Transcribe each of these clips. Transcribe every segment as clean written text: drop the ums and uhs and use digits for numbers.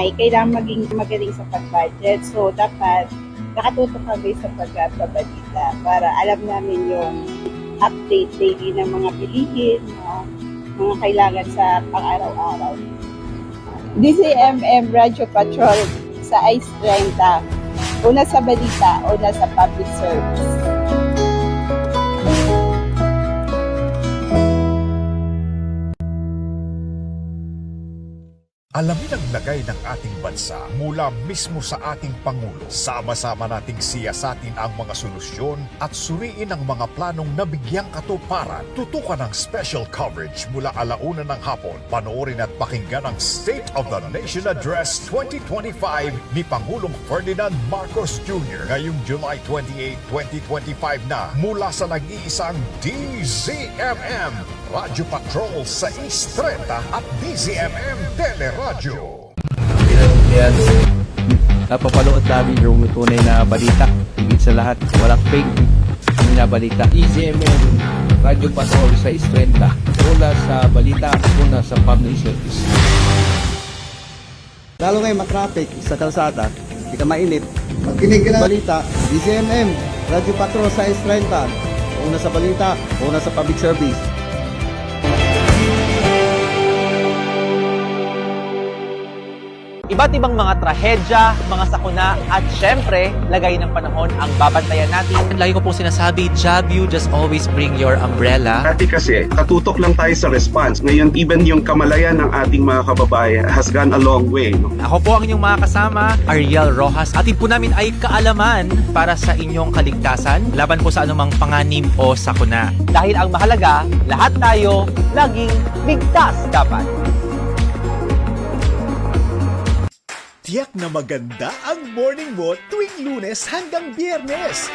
ay kailangan maging magaling sa pag-budget. So, dapat nakatutok kami sa pagbabalita para alam namin yung update daily ng mga bilihin, mga kailangan sa pang-araw-araw. DZMM Radio Patrol sa ICE 30. Una sa balita, una sa public service. Alamin ang lagay ng ating bansa mula mismo sa ating Pangulo. Sama-sama nating siyasatin ang mga solusyon at suriin ang mga planong nabigyang katuparan. Tutukan ang special coverage mula 1:00 ng hapon. Panoorin at pakinggan ang State of the Nation Address 2025 ni Pangulong Ferdinand Marcos Jr. ngayong July 28, 2025 na mula sa nag-iisang DZMM Radio Patrol sa East 30 at DZMM Teleradyo. Yan. Napapanood namin yung tunay na balita. Higit sa lahat, walang fake na balita. DZMM Radio Patrol sa East 30. Una sa balita, una sa public service. Lalo ngayon matraffic sa kalsada, hindi ka mainip. Magkinig ka na balita, DZMM Radio Patrol sa East 30. Una sa balita, una sa public service. Iba't ibang mga trahedya, mga sakuna, at syempre, lagay ng panahon ang babantayan natin. Lagi ko po sinasabi, job you, just always bring your umbrella. Dati kasi, katutok lang tayo sa response. Ngayon, even yung kamalayan ng ating mga kababayan has gone a long way. No? Ako po ang inyong mga kasama, Ariel Rojas. Atin po namin ay kaalaman para sa inyong kaligtasan, laban po sa anumang panganib o sakuna. Dahil ang mahalaga, lahat tayo laging ligtas dapat. Tiyak na maganda ang morning mo tuwing Lunes hanggang Biyernes.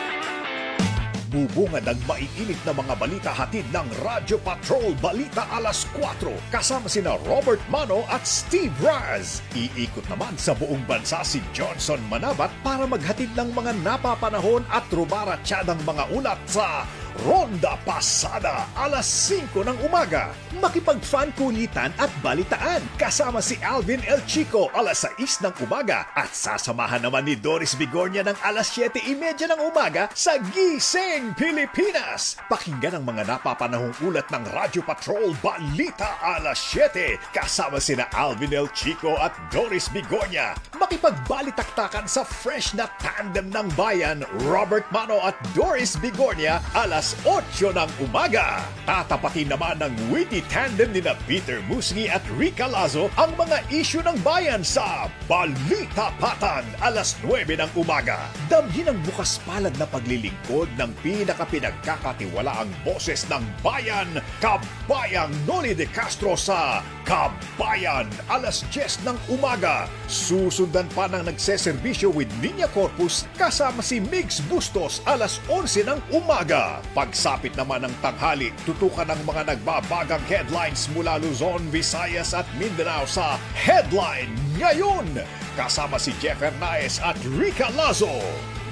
Bubungad ang maiinit na mga balita hatid ng Radyo Patrol Balita 4:00 kasama sina Robert Mano at Steve Raz. Iikot naman sa buong bansa si Johnson Manabat para maghatid ng mga napapanahon at rubaratsyadang mga ulat sa Ronda Pasada 5:00 ng umaga. Makipag-fan kulitan at balitaan kasama si Alvin El Chico 6:00 ng umaga at sasamahan naman ni Doris Bigornia ng 7:30 ng umaga sa Gising Pilipinas. Pakinggan ang mga napapanahong ulat ng Radyo Patrol Balita 7:00 kasama sina Alvin El Chico at Doris Bigornia. Makipagbalitaktakan sa fresh na tandem ng bayan, Robert Mano at Doris Bigornia 8:00 ng umaga. Tatapatin naman ng witty tandem ni Peter Musngi at Rica Lazo ang mga isyu ng bayan sa Balita Patan 9:00 ng umaga. Damhin ang bukas palad na paglilingkod ng pinakapinagkakatiwalaang boses ng bayan, Kabayang Noli de Castro sa Kabayan 10:00 ng umaga. Susundan pa ng nagseserbisyo with Niña Corpus kasama si Migs Bustos 11:00 ng umaga. Pagsapit naman ng tanghali, tutukan ng mga nagbabagang headlines mula Luzon, Visayas at Mindanao sa Headline Ngayon kasama si Jeff Hernaez at Rica Lazo.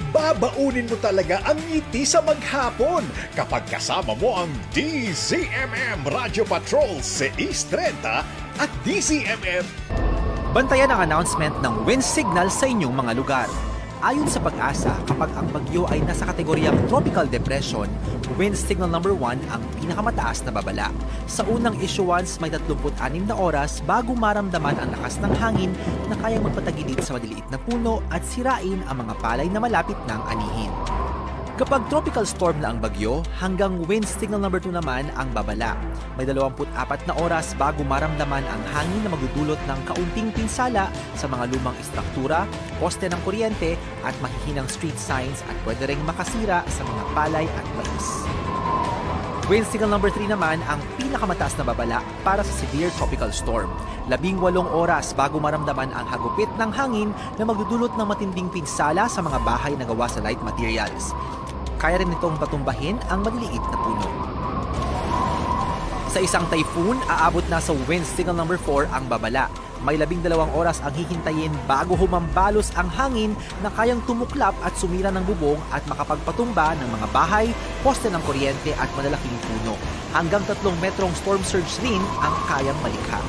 Babaunin mo talaga ang ngiti sa maghapon kapag kasama mo ang DZMM Radio Patrol sa East 30 at DZMM. Bantayan ang announcement ng wind signal sa inyong mga lugar. Ayon sa Pag-asa, kapag ang bagyo ay nasa kategoryang Tropical Depression, wind signal number 1 ang pinakamataas na babala. Sa unang issuance, may 36 na oras bago maramdaman ang lakas ng hangin na kayang magpatagilid sa maliliit na puno at sirain ang mga palay na malapit ng anihin. Kapag tropical storm na ang bagyo, hanggang wind signal number 2 naman ang babala. May 24 na oras bago maramdaman ang hangin na magdudulot ng kaunting pinsala sa mga lumang istruktura, poste ng kuryente at mahihinang street signs at pwede ring makasira sa mga palay at mais. Wind signal number 3 naman ang pinakamataas na babala para sa severe tropical storm. 18 oras bago maramdaman ang hagupit ng hangin na magdudulot ng matinding pinsala sa mga bahay na gawa sa light materials. Kaya rin itong patumbahin ang maliliit na puno. Sa isang typhoon, aabot na sa wind signal number 4 ang babala. May 12 oras ang hihintayin bago humambalos ang hangin na kayang tumuklap at sumira ng bubong at makapagpatumba ng mga bahay, poste ng kuryente at malalaking puno. Hanggang 3 metrong storm surge rin ang kayang malikha.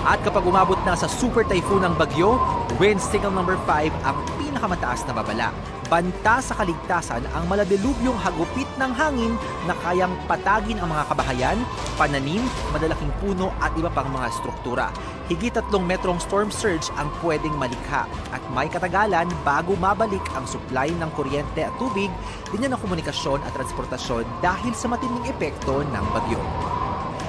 At kapag umabot na sa super typhoon ng bagyo, wind signal number 5 ang pinakamataas na babala. Banta sa kaligtasan ang maladilubyong hagupit ng hangin na kayang patagin ang mga kabahayan, pananim, madalaking puno at iba pang mga struktura. Higit 3 metrong storm surge ang pwedeng malikha at may katagalan bago mabalik ang supply ng kuryente at tubig, din ng komunikasyon at transportasyon dahil sa matinding epekto ng bagyo.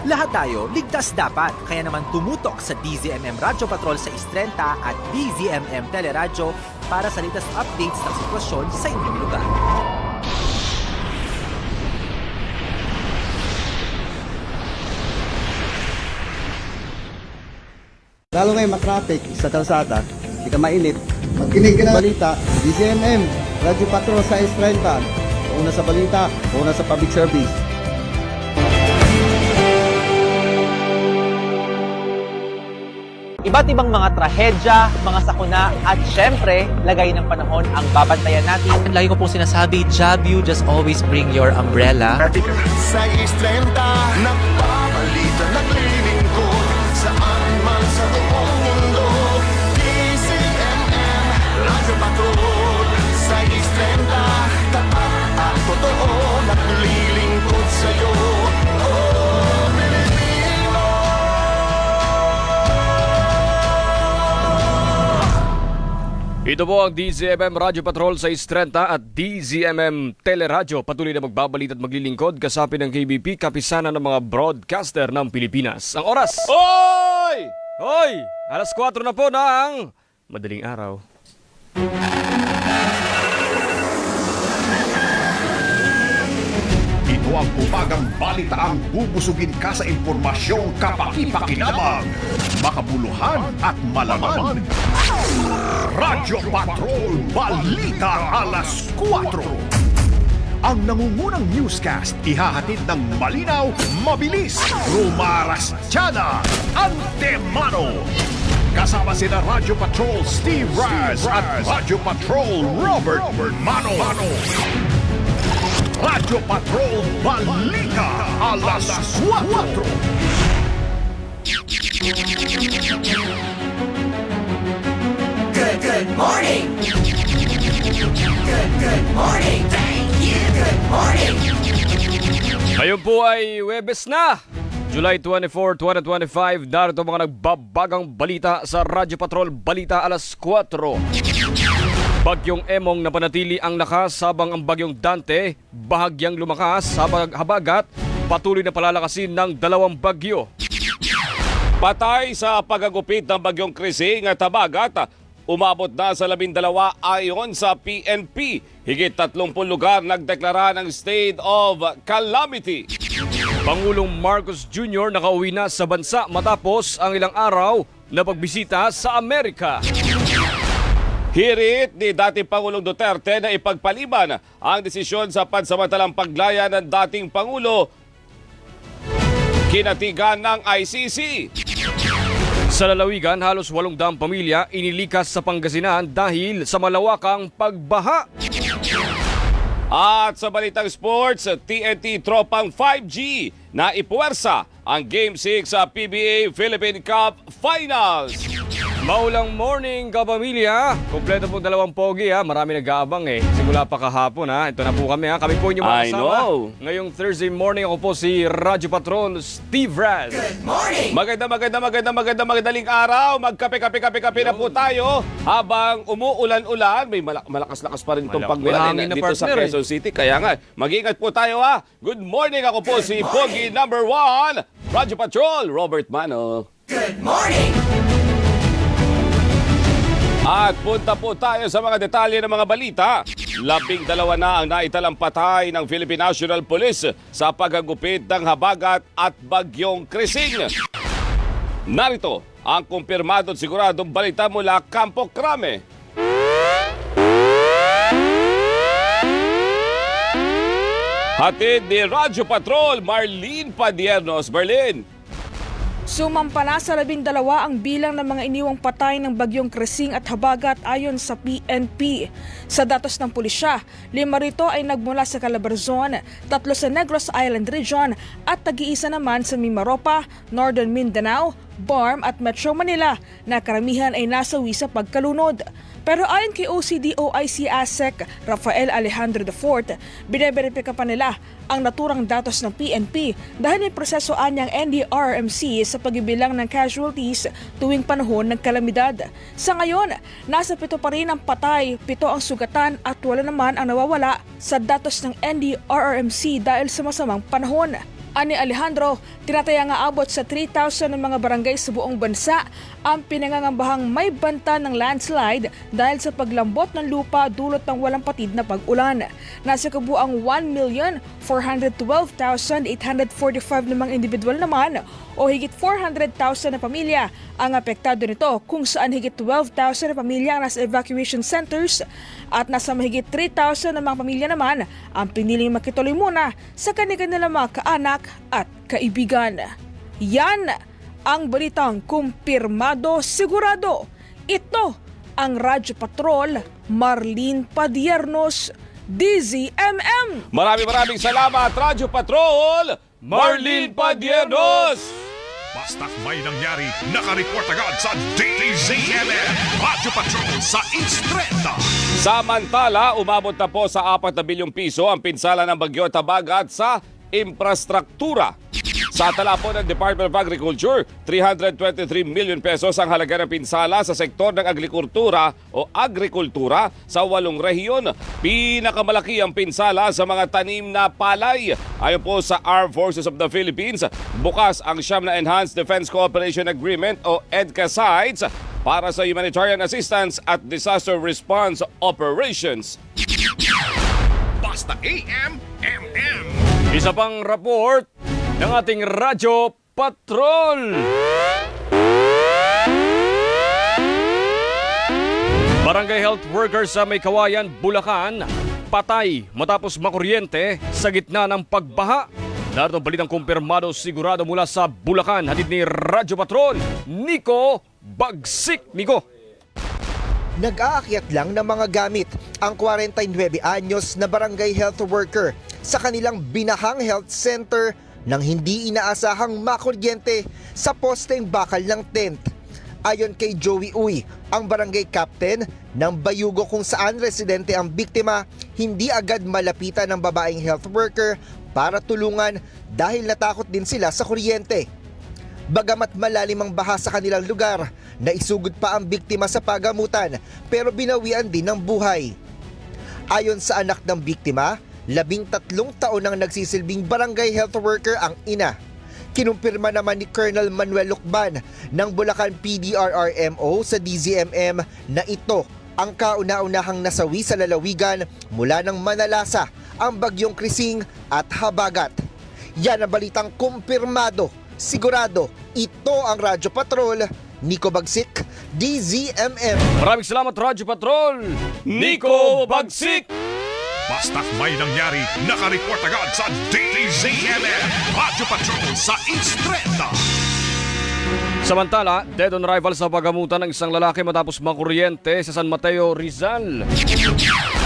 Lahat tayo ligtas dapat, kaya naman tumutok sa DZMM Radyo Patrol sa Istrenta at DZMM Teleradyo para sa latest updates ng sitwasyon sa inyong lugar. Lalo ngayon matraffic sa kalsada, hindi ka mainit. Magkinig ka na balita, DZMM, Radyo Patrol sa S30. Una sa balita, una sa public service. Iba't ibang mga trahedya, mga sakuna, at syempre, lagay ng panahon ang babantayan natin. Lagi ko pong sinasabi, job you, just always bring your umbrella. Sa istrenta, nagbabalita, naglilingkod, saan man sa buong mundo. DZMM, Radyo Patrol, sa istrenta, tapat at totoo, naglilingkod sa'yo. Oh, Pilipino! Ito po ang DZMM Radyo Patrol sa Istrenta at DZMM Teleradyo. Patuloy na magbabalita at maglilingkod kasapin ng KBP, kapisanan ng mga broadcaster ng Pilipinas. Ang oras! Hoy! Hoy! Alas 4 na po ng madaling araw. Ito ang umagang balitaang bubusugin ka sa impormasyong kapaki-pakinabang, makabuluhan at malaman. Radyo Patrol Balita Alas 4. Ang nangungunang newscast ihahatid ng malinaw, mabilis, Romaras Tiana, Antemano. Kasama sina Radyo Patrol Steve Raz at Radyo Patrol Robert Mano. Radyo Patrol Balita Alas 4. Good morning! Good morning! Thank you! Good morning! Ngayon po ay Huwebes na! July 24, 2025, narito mga nagbabagang balita sa Radyo Patrol Balita Alas 4. Bagyong Emong napanatili ang lakas habang ang bagyong Dante bahagyang lumakas sa habagat, patuloy na palalakasin ng dalawang bagyo. Patay sa pagagupit ng bagyong Krising at habagat, umabot na sa 12 ayon sa PNP. Higit 30 lugar nagdeklara ng state of calamity. Pangulong Marcos Jr. nakauwi na sa bansa matapos ang ilang araw na pagbisita sa Amerika. Hirit ni dating Pangulong Duterte na ipagpaliban ang desisyon sa pansamantalang paglaya ng dating Pangulo, kinatigan ng ICC. Sa lalawigan, halos 800 pamilya inilikas sa Pangasinan dahil sa malawakang pagbaha. At sa balitang sports, TNT tropang 5G na ipuwersa ang Game 6 sa PBA Philippine Cup Finals. Maulang morning, kapamilya. Kompleto po 2 pogi ha. Marami nag-aabang eh. Simula pa kahapon ha. Ito na po kami ha. Kami po inyong mga I kasama. know. Ngayong Thursday morning ako po si Radyo Patrol Steve Raz. Magandang araw. Magkape na po tayo habang umuulan-ulan. May malakas-lakas pa rin itong May pagulan hangin na dito sa partner, Quezon City. Kaya nga, mag-ingat po tayo ha. Good morning, ako po si Pogi number 1, Radyo Patrol, Robert Mano. Good morning! At punta po tayo sa mga detalye ng mga balita. 12 na ang naitalang patay ng Philippine National Police sa paghagupit ng habagat at bagyong Krising. Narito ang kumpirmado at siguradong balita mula Campo Crame. Hatid ni Radyo Patrol, Marlene Padiernos. Marlene. Sumampa na sa 12 ang bilang ng mga iniwang patay ng bagyong Krising at habagat ayon sa PNP. Sa datos ng pulisya, 5 rito ay nagmula sa Calabarzon, 3 sa Negros Island Region at tag-iisa naman sa Mimaropa, Northern Mindanao, BARM at Metro Manila na karamihan ay nasawi sa pagkalunod. Pero ayon kay OCD-OIC ASEC Rafael Alejandro IV, bineberipika pa nila ang naturang datos ng PNP dahil may proseso anyang NDRRMC sa pagbibilang ng casualties tuwing panahon ng kalamidad. Sa ngayon, nasa 7 pa rin ang patay, 7 ang sugatan at 8 naman ang nawawala sa datos ng NDRRMC dahil sa masamang panahon. Ani Alejandro, tinataya nga abot sa 3,000 ng mga barangay sa buong bansa ang pinangangambahang may banta ng landslide dahil sa paglambot ng lupa dulot ng walang patid na pag-ulan. Nasa kabuang 1,412,845 na mga individual naman o higit 400,000 na pamilya ang apektado nito, kung saan higit 12,000 na pamilya ang nasa evacuation centers at nasa mahigit 3,000 na mga pamilya naman ang piniling makituloy muna sa kanilang mga kaanak at kaibigan. Yan ang balitang kumpirmado sigurado. Ito ang Radyo Patrol, Marlene Padiernos, DZMM. Maraming salamat, Radyo Patrol, Marlene Padiernos! Basta't may nangyari, nakareport agad sa DZMM, Radyo Patrol sa Instrenta. Samantala, umabot na po sa 4 na bilyong piso ang pinsala ng Bagyo at Habagat sa infrastruktura. Sa tala po ng Department of Agriculture, 323 million pesos ang halaga ng pinsala sa sektor ng agrikultura sa 8 rehiyon. Pinakamalaki ang pinsala sa mga tanim na palay. Ayon po sa Armed Forces of the Philippines, bukas ang siyam na Enhanced Defense Cooperation Agreement o EDCA sites para sa humanitarian assistance at disaster response operations. Basta AM. Isa pang report ng ating Radyo Patrol. Barangay health worker sa May Kawayan, Bulacan, patay matapos makuryente sa gitna ng pagbaha. Narito ang balitang kumpirmado sigurado mula sa Bulacan. Hatid ni Radyo Patrol, Nico Bagsik. Nico. Nag-aakyat lang ng mga gamit ang 49 anyos na barangay health worker sa kanilang binahang health center nang hindi inaasahang makuryente sa posteng bakal ng tent. Ayon kay Joey Uy, ang barangay captain ng Bayugo kung saan residente ang biktima, hindi agad malapitan ng babaeng health worker para tulungan dahil natakot din sila sa kuryente. Bagamat malalim ang baha sa kanilang lugar, naisugod pa ang biktima sa pagamutan pero binawian din ng buhay. Ayon sa anak ng biktima, 13 taon nang nagsisilbing barangay health worker ang ina. Kinumpirma naman ni Colonel Manuel Lucban ng Bulacan PDRRMO sa DZMM na ito ang kauna-unahang nasawi sa lalawigan mula ng manalasa ang bagyong Krising at Habagat. Yan ang balitang kumpirmado, sigurado. Ito ang Radyo Patrol, Nico Bagsik, DZMM. Maraming salamat, Radyo Patrol, Nico Bagsik. Basta't may nangyari, nakareport agad sa DZMM, Radyo Patrol sa Instrenta. Samantala, dead on arrival sa pagamutan ng isang lalaki matapos makuryente sa San Mateo, Rizal.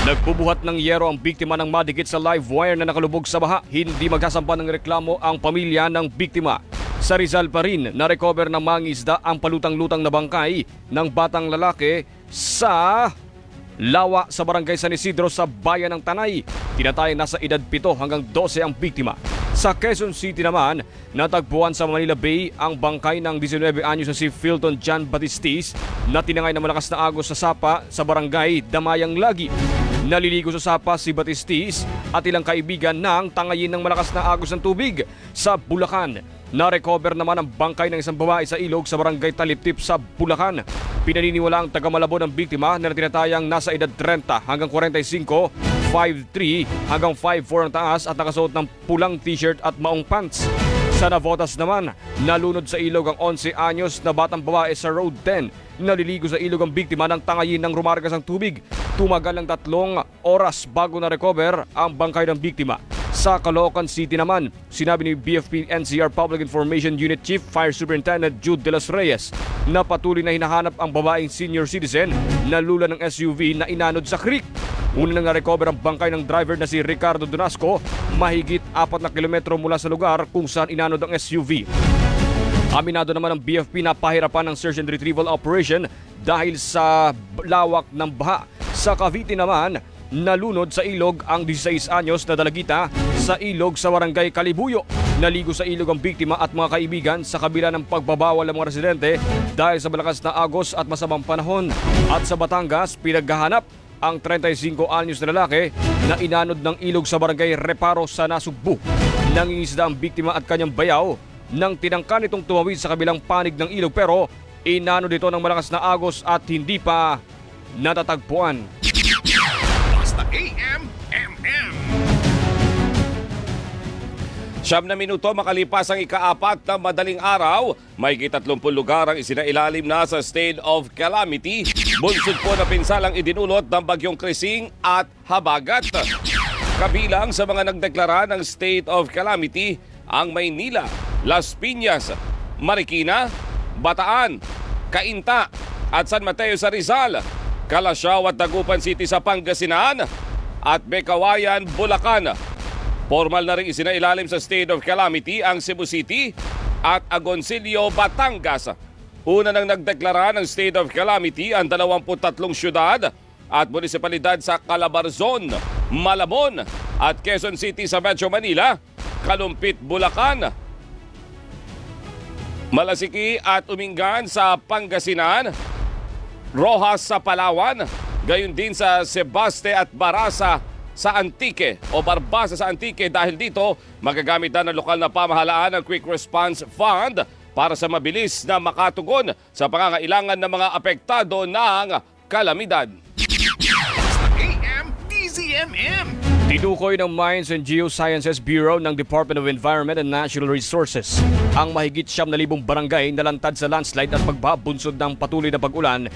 Nagbubuhat ng yero ang biktima ng madikit sa live wire na nakalubog sa baha. Hindi magsasampa ng reklamo ang pamilya ng biktima. Sa Rizal pa rin, na-recover ng mangisda ang palutang-lutang na bangkay ng batang lalaki sa Lawa sa barangay San Isidro sa bayan ng Tanay. Tinatayang nasa edad 7 hanggang 12 ang biktima. Sa Quezon City naman, natagpuan sa Manila Bay ang bangkay ng 19 anyos na si Philton John Batistis na tinangay na malakas na agos sa sapa sa barangay Damayang Lagi. Naliligo sa sapa si Batistis at ilang kaibigan nang tangayin ng malakas na agos ng tubig sa Bulacan. Na-recover naman ang bangkay ng isang babae sa ilog sa barangay Taliptip sa Bulacan. Pinaniniwala ang taga-Malabo ng biktima na tinatayang nasa edad 30 hanggang 45, 5'3 hanggang 5'4 ang taas at nakasuot ng pulang t-shirt at maong pants. Sa Navotas naman, nalunod sa ilog ang 11 anyos na batang babae sa Road 10. Naliligo sa ilog ang biktima ng tangayin ng rumargas ang tubig. Tumagal ng 3 oras bago na-recover ang bangkay ng biktima. Sa Caloocan City naman, sinabi ni BFP NCR Public Information Unit Chief Fire Superintendent Jude de los Reyes na patuloy na hinahanap ang babaeng senior citizen na lula ng SUV na inanod sa creek. Una nang na-recover ang bangkay ng driver na si Ricardo Donasco mahigit 4 na kilometro mula sa lugar kung saan inanod ang SUV. Aminado naman ng BFP na pahirapan ng search and retrieval operation dahil sa lawak ng baha. Sa Cavite naman, nalunod sa ilog ang 16 anyos na dalagita sa ilog sa barangay Kalibuyo. Naligo sa ilog ang biktima at mga kaibigan sa kabila ng pagbabawal ng mga residente dahil sa malakas na agos at masamang panahon. At sa Batangas, pinaghahanap ang 35 anyos na lalaki na inanod ng ilog sa barangay Reparo sa Nasugbu. Nangingisda ang biktima at kanyang bayaw nang tinangka nitong tumawid sa kabilang panig ng ilog pero inanod ito ng malakas na agos at hindi pa natatagpuan. Basta AM. 9 minuto makalipas ang ika-4 na madaling araw, may 30 lugar ang isinailalim na sa state of calamity. Bunsod po na pinsalang idinulot ng bagyong Krising at Habagat. Kabilang sa mga nagdeklara ng state of calamity ang Maynila, Las Piñas, Marikina, Bataan, Cainta at San Mateo sa Rizal, Calasiao at Dagupan City sa Pangasinan at Bekawayan, Bulacan. Formal na rin isinailalim sa state of calamity ang Cebu City at Agoncillo, Batangas. Una nang nagdeklara ng state of calamity ang 23 syudad at munisipalidad sa Calabarzon, Malabon at Quezon City sa Metro Manila, Kalumpit, Bulacan, Malasiki at Umingan sa Pangasinan, Rojas sa Palawan, gayon din sa Sebaste at Barasa sa Antique o Barbasa sa Antique dahil dito magagamit na ng lokal na pamahalaan ng Quick Response Fund para sa mabilis na makatugon sa pangangailangan ng mga apektado ng kalamidad. AM, DZMM. Tinukoy ng Mines and Geosciences Bureau ng Department of Environment and Natural Resources ang mahigit 9,000 barangay na lantad sa landslide at pagbabunsod ng patuloy na pag-ulan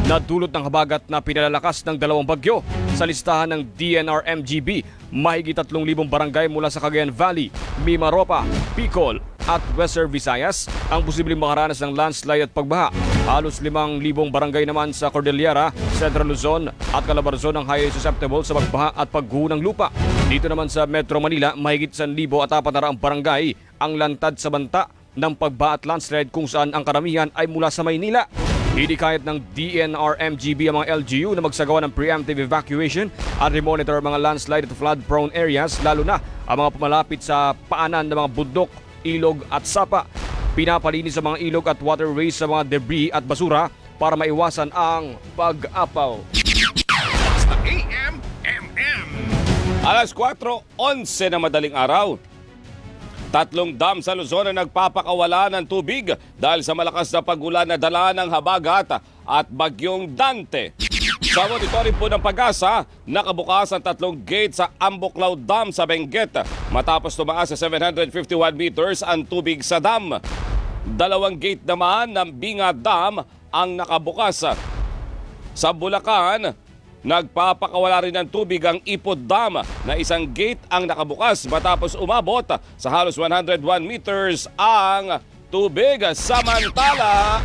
na dulot ng habagat na pinalalakas ng 2 bagyo. Sa listahan ng DNR-MGB, mahigit 3,000 barangay mula sa Cagayan Valley, Mimaropa, Bicol at Western Visayas ang posibleng makaranas ng landslide at pagbaha. Halos 5,000 barangay naman sa Cordillera, Central Luzon at Calabarzon ang highly susceptible sa pagbaha at pagguho ng lupa. Dito naman sa Metro Manila, mahigit 1,400 barangay ang lantad sa banta ng pagbaha at landslide kung saan ang karamihan ay mula sa Maynila. Hinikayat ng DNR-MGB ang mga LGU na magsagawa ng preemptive evacuation at remonitor ang mga landslide at flood-prone areas, lalo na ang mga pumalapit sa paanan ng mga bundok, ilog at sapa. Pinapalinis sa mga ilog at waterways sa mga debris at basura para maiwasan ang pag-apaw. Basta AM. Alas 4:11 na madaling araw. 3 dam sa Luzon na nagpapakawala ng tubig dahil sa malakas na pag-ulan na dala ng habagat at bagyong Dante. Sa monitoring po ng Pag-asa, nakabukas ang 3 gate sa Ambuklaw Dam sa Benguet matapos tumaas sa 751 meters ang tubig sa dam. 2 gate naman ng Binga Dam ang nakabukas. Sa Bulacan, nagpapakawala rin ng tubig ang Ipod Dam na 1 gate ang nakabukas matapos umabot sa halos 101 meters ang tubig. Samantala,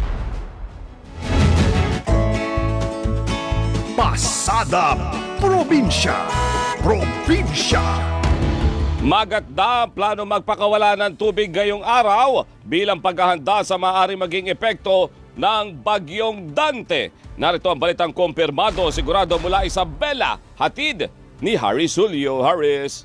Pasada Probinsya. Magatda plano magpakawala ng tubig ngayong araw bilang paghahanda sa maaaring maging epekto ng bagyong Dante. Narito ang balitang kumpirmado sigurado mula Isabela, hatid ni Harris Julio. Harris.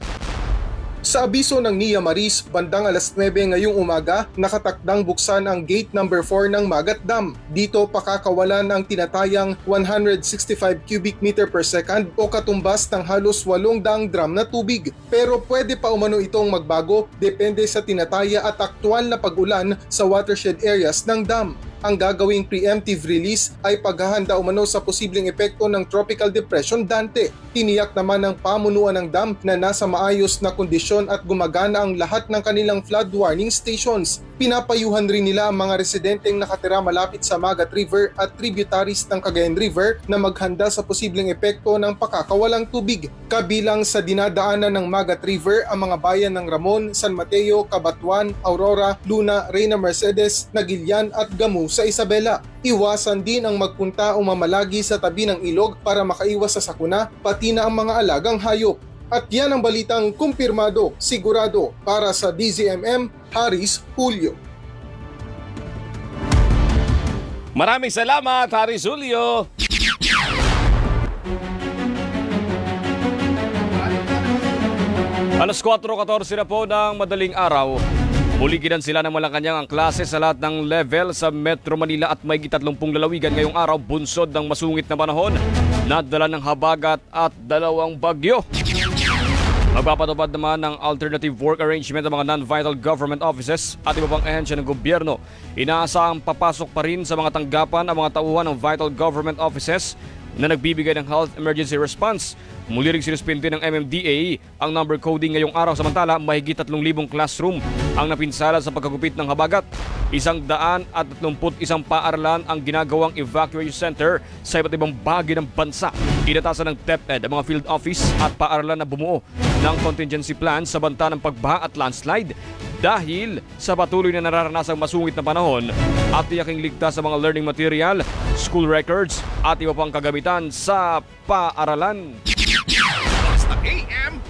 Sa abiso ng Nia Maris, bandang alas 9 ngayong umaga, nakatakdang buksan ang gate number 4 ng Magat Dam. Dito pakakawalan ang tinatayang 165 cubic meter per second o katumbas ng halos 800 drum na tubig. Pero pwede pa umano itong magbago depende sa tinataya at aktual na pag-ulan sa watershed areas ng dam. Ang gagawing preemptive release ay paghahanda umano sa posibleng epekto ng Tropical Depression Dante. Tiniyak naman ng pamunuan ng dam na nasa maayos na kondisyon at gumagana ang lahat ng kanilang flood warning stations. Pinapayuhan rin nila ang mga residenteng nakatira malapit sa Magat River at tributaries ng Cagayan River na maghanda sa posibleng epekto ng pakakawalang tubig. Kabilang sa dinadaanan ng Magat River ang mga bayan ng Ramon, San Mateo, Cabatuan, Aurora, Luna, Reyna Mercedes, Nagilian at Gamu sa Isabela. Iwasan din ang magpunta o mamalagi sa tabi ng ilog para makaiwas sa sakuna, pati na ang mga alagang hayop. At yan ang balitang kumpirmado, sigurado para sa DZMM, Harris Julio. Maraming salamat, Harry Julio. Alas 4:14 na po ng madaling araw. Muli sila ng Malacanang ang klase sa lahat ng level sa Metro Manila at may 30 lalawigan ngayong araw, bunsod ng masungit na panahon, nadala ng habagat at 2 bagyo. Magpapatupad naman ng alternative work arrangement ng mga non-vital government offices at iba pang ahensya ng gobyerno. Inaasahang papasok pa rin sa mga tanggapan ang mga tauhan ng vital government offices na nagbibigay ng health emergency response. Muli rin sinuspindi ng MMDA ang number coding ngayong araw, samantala mahigit 3,000 classroom ang napinsala sa pagkagupit ng habagat. 131 paaralan ang ginagawang evacuation center sa iba't ibang bahagi ng bansa. Inatasan ng DepEd ang mga field office at paaralan na bumuo ng contingency plan sa banta ng pagbaha at landslide dahil sa patuloy na nararanasang masungit na panahon at tiyaking ligtas sa mga learning material, school records at iba pang kagamitan sa paaralan. Basta AM.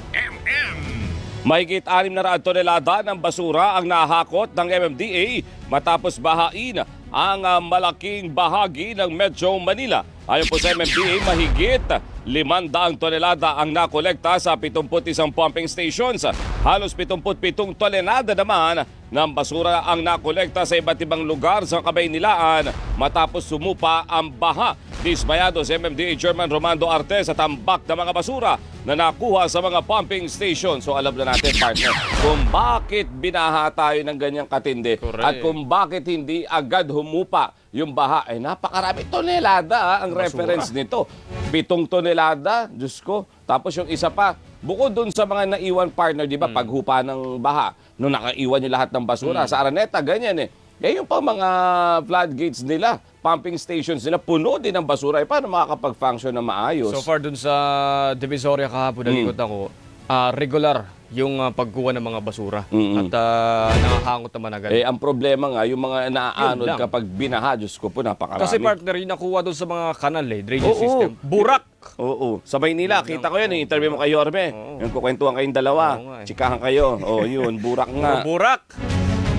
Mahigit 600 tonelada ng basura ang nahakot ng MMDA matapos bahain ang malaking bahagi ng Metro Manila. Ayon po sa MMDA, mahigit 500 tonelada ang nakolekta sa 71 pumping stations. Halos 77 tonelada naman ng basura ang nakolekta sa iba't ibang lugar sa Kabaynilaan matapos sumupa ang baha. Dismayado si MMDA Chairman Romando Arte sa tambak ng mga basura na nakuha sa mga pumping station. So alam na natin, partner, kung bakit binaha tayo ng ganyang katindi. Correct. At kung bakit hindi agad humupa yung baha. Ay napakarami tonelada ang basura. Reference nito. 7 tonelada, Diyos ko. Tapos yung isa pa, bukod dun sa mga naiwan, partner, di ba, paghupa ng baha, nung nakaiwan yung lahat ng basura. Sa Araneta, ganyan eh. Yung pa mga floodgates nila, pumping stations nila, puno din ng basura. Paano makakapag-function na maayos? So far dun sa Divisoria kahapon, nalikot ako, regular yung pagkuha ng mga basura. At nakahangot naman agad. Ang problema nga, yung mga naaanod kapag binaha, Diyos ko po, napakarami. Kasi partner, yung nakuha dun sa mga kanal, drainage system. Burak! Oo. Sa Maynila, kita ko yun, interview mo kay Yorme. Yung kukwentuhan kayong dalawa. Chikahan kayo. Yun, burak nga. Burak!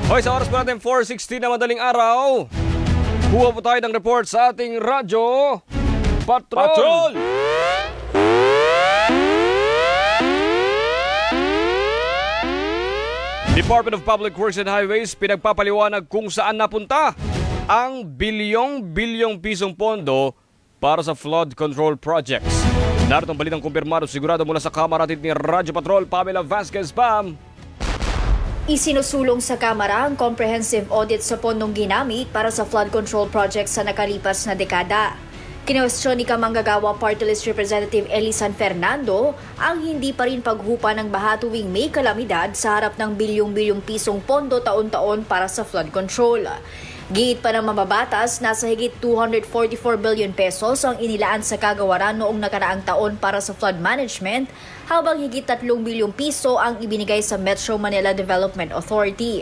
Hoy, sa oras po natin, 4:16 na madaling araw. Kuha po tayo ng report sa ating Radyo Patrol! Department of Public Works and Highways pinagpapaliwanag kung saan napunta ang bilyong-bilyong pisong pondo para sa flood control projects. Narito ang balitang kumpirmado sigurado mula sa kamaratid ni Radyo Patrol, Pamela Vasquez. Pam! Isinusulong sa Kamara ang comprehensive audit sa pondong ginamit para sa flood control projects sa nakalipas na dekada. Kinwestiyon ni Kamanggagawa Party List Representative Eli San Fernando ang hindi pa rin paghupa ng baha tuwing may kalamidad sa harap ng bilyong-bilyong pisong pondo taon-taon para sa flood control. Giit pa ng mababatas, nasa higit 244 billion pesos ang inilaan sa kagawaran noong nakaraang taon para sa flood management, habang higit 3 bilyong piso ang ibinigay sa Metro Manila Development Authority.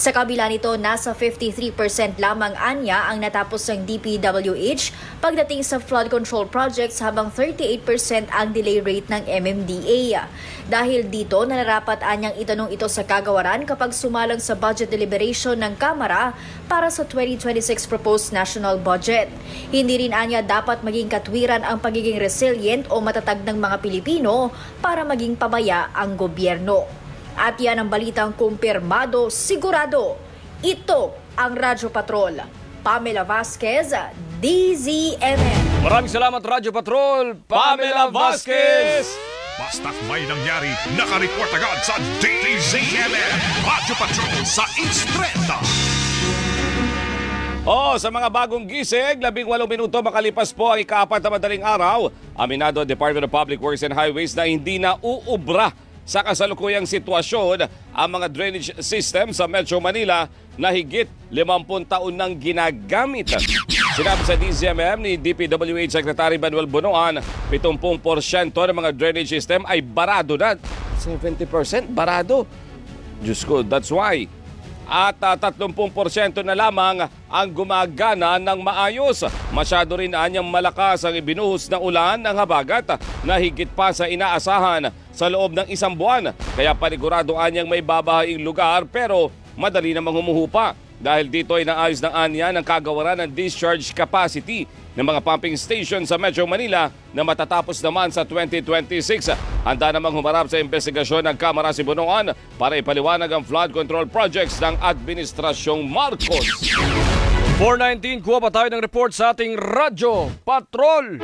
Sa kabila nito, nasa 53% lamang anya ang natapos ng DPWH pagdating sa flood control projects, habang 38% ang delay rate ng MMDA. Dahil dito, nararapat anyang itanong ito sa kagawaran kapag sumalang sa budget deliberation ng Kamara para sa 2026 proposed national budget. Hindi rin anya dapat maging katwiran ang pagiging resilient o matatag ng mga Pilipino para maging pabaya ang gobyerno. At yan ang balitang kumpirmado, sigurado. Ito ang Radyo Patrol. Pamela Vasquez, DZMM. Maraming salamat, Radyo Patrol, Pamela Vasquez! Basta't may nangyari, nakareport agad sa DZMM. Radyo Patrol sa Instrenta. Sa mga bagong gising, 18 minuto makalipas po ang ika-4 na madaling araw. Aminado ang Department of Public Works and Highways na hindi na uubra sa kasalukuyang sitwasyon ang mga drainage system sa Metro Manila na higit 50 taon nang ginagamit. Sinabi sa DZMM ni DPWH Secretary Manuel Bunoan, 70% ng mga drainage system ay barado na. 70% barado. Diyos ko, that's why. At 30% na lamang ang gumagana ng maayos. Masyado rin anyang malakas ang ibinuhos na ulan ng habagat na higit pa sa inaasahan sa loob ng 1 buwan. Kaya panigurado anyang may babahaing lugar pero madali namang humuhupa. dahil dito ay naayos ng anya ng kagawaran ng discharge capacity ng mga pumping station sa Metro Manila na matatapos naman sa 2026. Handa namang humarap sa investigasyon ng Kamara Sibunoan para ipaliwanag ang flood control projects ng Administrasyong Marcos. 419, kuha pa tayo ng report sa ating Radyo Patrol.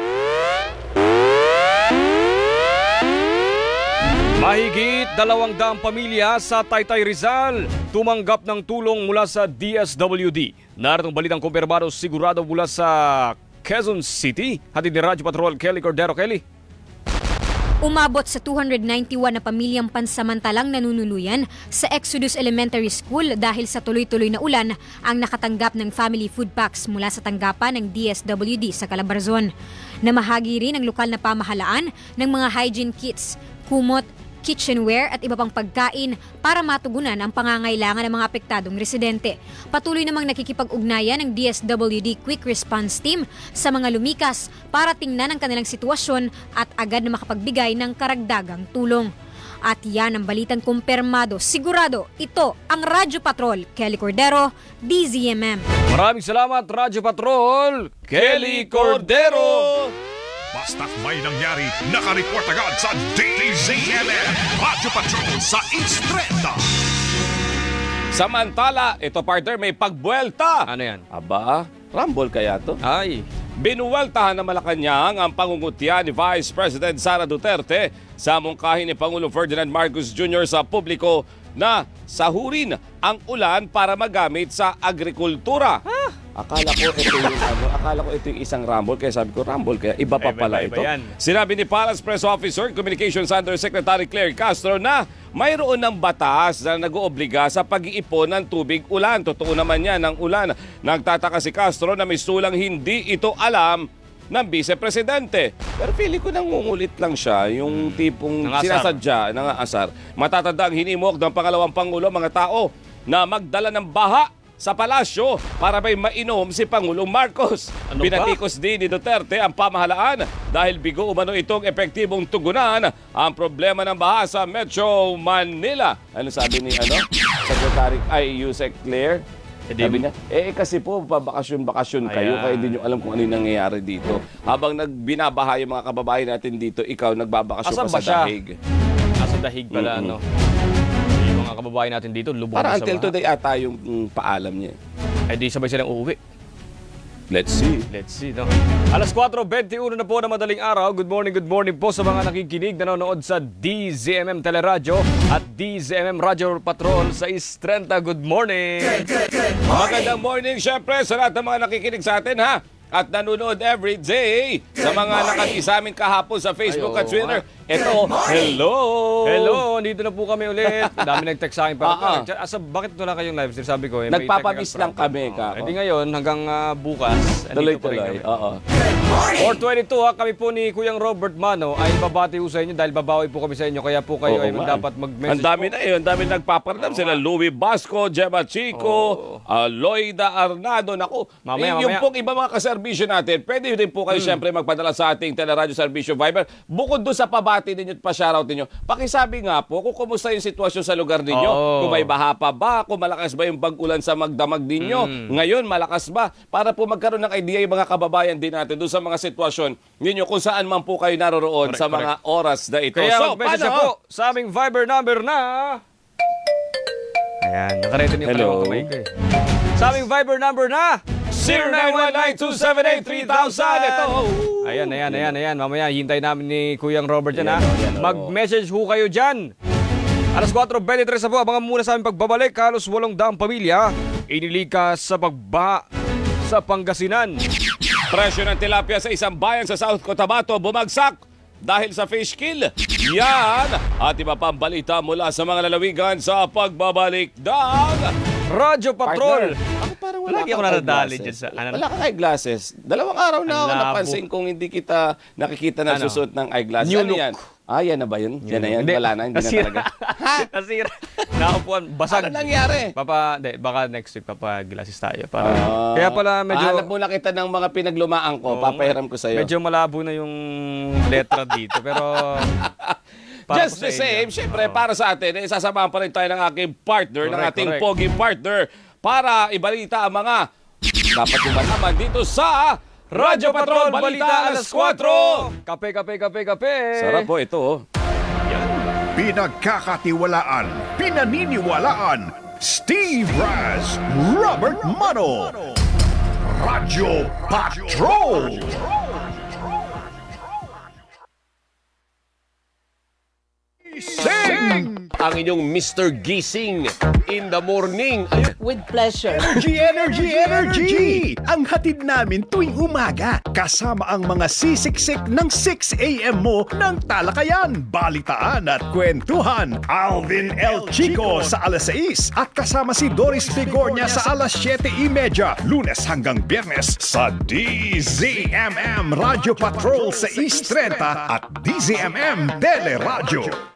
Mahigit 200 pamilya sa Taytay Rizal tumanggap ng tulong mula sa DSWD. Naritong balitang kumpirmado sigurado mula sa Quezon City. Hatid ni Radyo Patrol Kelly Cordero. Kelly. Umabot sa 291 na pamilyang pansamantalang nanunuluyan sa Exodus Elementary School dahil sa tuloy-tuloy na ulan ang nakatanggap ng family food packs mula sa tanggapan ng DSWD sa Calabarzon. Namahagi rin ang lokal na pamahalaan ng mga hygiene kits, kumot, kitchenware at iba pang pagkain para matugunan ang pangangailangan ng mga apektadong residente. Patuloy namang nakikipag-ugnayan ng DSWD Quick Response Team sa mga lumikas para tingnan ang kanilang sitwasyon at agad na makapagbigay ng karagdagang tulong. At yan ang balitang kumpirmado. Sigurado, ito ang Radyo Patrol. Kelly Cordero, DZMM. Maraming salamat, Radyo Patrol Kelly Cordero. Basta't may nangyari, nakareport agad sa DZMM Radyo Patrol sa East 30. Samantala, ito partner, may pagbuelta. Ano yan? Aba, rumble kaya to? Ay. Binuweltahan ng Malacanang ang pangungutya ni Vice President Sara Duterte sa mungkahi ni Pangulong Ferdinand Marcos Jr. sa publiko na sahurin ang ulan para magamit sa agrikultura. Akala ko ito yung isang rumble, kaya sabi ko rumble, kaya iba pa pala ito. Sinabi ni Palace Press Officer, Communications Undersecretary Claire Castro na mayroon ng batas na nag-oobliga sa pag-iipon ng tubig ulan. Totoo naman yan ang ulan. Nagtataka si Castro na may sulang hindi ito alam ng Vice-Presidente. Pero feeling ko nangungulit lang siya, yung tipong sinasadya, nangaasar. Matatanda ang hinimok ng pangalawang Pangulo, mga tao na magdala ng baha sa palasyo para may mainom si Pangulong Marcos. Pinatikos din ni Duterte ang pamahalaan dahil bigo umano itong epektibong tugunan ang problema ng baha sa Metro Manila. Ano sabi ni Secretary Yusek Claire? Sabi niya, kasi po, pabakasyon-bakasyon kayo, kaya hindi nyo alam kung ano yung nangyayari dito. Habang nagbinabaha yung mga kababayan natin dito, ikaw nagbabakasyon ka sa dahig. Nasa dahig pala, no? Yung mga kababayan natin dito, lubog para sa until baha. today ata yung paalam niya. Ay di sabay silang uuwi. Let's see. Let's see, no? Alas 4:21 na po na madaling araw. Good morning po sa mga nakikinig, nanonood sa DZMM Teleradyo at DZMM Radyo Patrol sa East 30. Good morning! Magandang morning, syempre, sa lahat ng mga nakikinig sa atin, ha? At nanonood every day sa mga nakati sa amin kahapon sa Facebook at Twitter. Ito, hello! Hello, dito na po kami ulit. Dami nag-text sa akin. Bakit ito na kayong live stream? Sabi ko, nagpapamiss lang kami. Hindi ngayon, hanggang bukas. Tuloy-tuloy. 4:22 kami po ni Kuyang Robert Mano ay babati po sa inyo dahil babawi po kami sa inyo. Kaya po kayo ay dapat mag-message Ang dami na yun. Ang dami nagpaparamdam. Sila Louie Basco, Gemma Chico, Loida Arnado. Naku, yung pong iba mga kaserbisyo natin, pwede din po kayo siyempre magpadala sa ating Teleradyo Serbisyo Viber. Bukod doon sa pabati ninyo at pa-shoutout ninyo, pakisabi nga po kung kumusta yung sitwasyon sa lugar ninyo. Kung may baha pa ba, kung malakas ba yung pag-ulan sa magdamag ninyo. Ngayon, malakas ba? Para po magkaroon ng idea yung mga kababayan din natin doon sa mga sitwasyon ninyo kung saan man po kayo naroroon sa mga oras na ito. Kaya So, mag-message po sa aming Viber number na... Ayan, nakarete niyo pala yung kamay ko eh. Sa aming Viber number na... 0919-278-3000. Ito. Ayan. Mamaya, hintay namin ni Kuyang Robert yan, ha? Mag-message ho kayo dyan. Alas 4:23 na po. Abangan muna sa aming pagbabalik. Halos 800 pamilya inilikas sa pagbaha sa Pangasinan. Presyo ng tilapia sa isang bayan sa South Cotabato bumagsak dahil sa fish kill. Yan at iba pang balita mula sa mga lalawigan sa pagbabalik ng Radyo Patrol. Ako parang wala Lagi ako nadadali dyan sa... Wala kang eyeglasses. 2 araw na ako napansin kung hindi kita nakikita na susuot ng eyeglasses. New ano look. yan? Yan na ba yun? Yan na yan? Wala na, hindi na talaga. Nasira. Nakaupuan, basag. Ano nangyari? Baka next week papaglasis tayo. Kaya pala medyo... Hanap muna kita ng mga pinaglumaan ko. Papahiram ko sa'yo. Medyo malabo na yung letra dito. Pero... Just the same, syempre, para sa atin, sasamahan pa rin tayo ng aking partner, ng ating pogi partner, para ibalita ang mga dapat naman dito sa Radyo Patrol Balita Alas 4. Kape, kape, kape, kape. Sarap po ito. Pinagkakatiwalaan, pinaniniwalaan, Steve Raz, Robert Mano. Radyo Patrol. Sing! Ang inyong Mr. Gising in the morning. Ayun. With pleasure. Energy, energy, energy! Ang hatid namin tuwing umaga. Kasama ang mga sisiksik ng 6 a.m. mo ng talakayan, balitaan at kwentuhan. Alvin El Chico sa alas 6 at kasama si Doris Bigornia sa alas 7:30, Lunes hanggang Biyernes sa DZMM Radio Patrol sa East 30 at DZMM Teleradyo.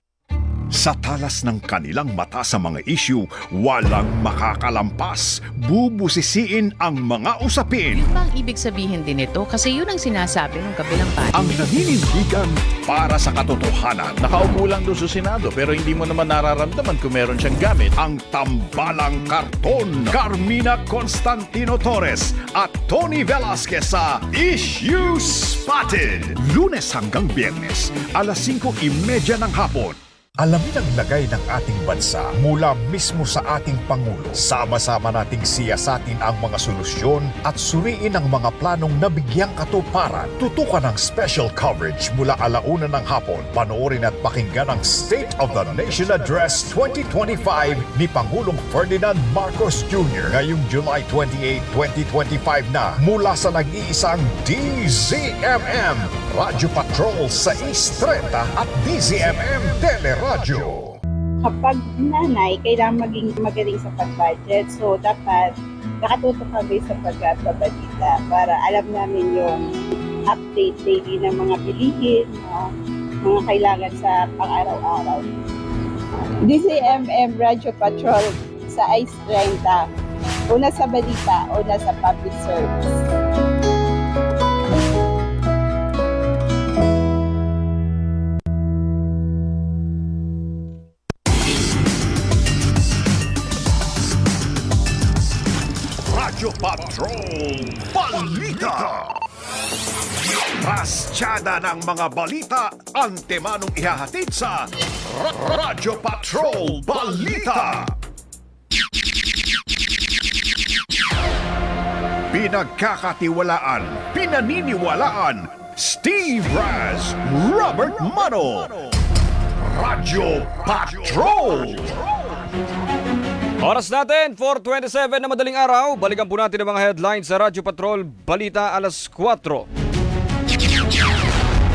Sa talas ng kanilang mata sa mga issue, walang makakalampas. Bubusisiin ang mga usapin. Yun ba ang ibig sabihin din ito? Kasi yun ang sinasabi ng kabilang party. Ang naninindigan para sa katotohanan. Nakaupo lang doon sa Senado pero hindi mo naman nararamdaman kung meron siyang gamit. Ang tambalang karton. Carmina Constantino Torres at Tony Velasquez sa Issue Spotted. Lunes hanggang Biyernes, alas 5:30 ng hapon. Alamin ang lagay ng ating bansa mula mismo sa ating Pangulo. Sama-sama nating siyasatin ang mga solusyon at suriin ang mga planong nabigyang katuparan. Tutukan ang special coverage mula 1:00 ng hapon. Panoorin at pakinggan ang State of the Nation Address 2025 ni Pangulong Ferdinand Marcos Jr. ngayong July 28, 2025 na mula sa nag-iisang DZMM Radio Patrol sa East 30 at DZMM Teleradyo. Kapag nanay, kailangan maging magaling sa pag-budget. So, dapat nakatutok kami sa pagbabalita para alam namin yung update daily ng mga bilihin, mga kailangan sa pang-araw-araw. DZMM Radio Patrol sa Ice 30. Una sa balita, una sa public service. Radyo Patrol Balita. Rastyada ng mga balita, antemanong ihahatid sa Radyo Patrol Balita. Pinagkakatiwalaan, pinaniniwalaan, Steve Raz, Robert Mano. Radyo Patrol. Oras natin, 4:27 na madaling araw. Balikan po natin ang mga headlines sa Radyo Patrol Balita alas 4.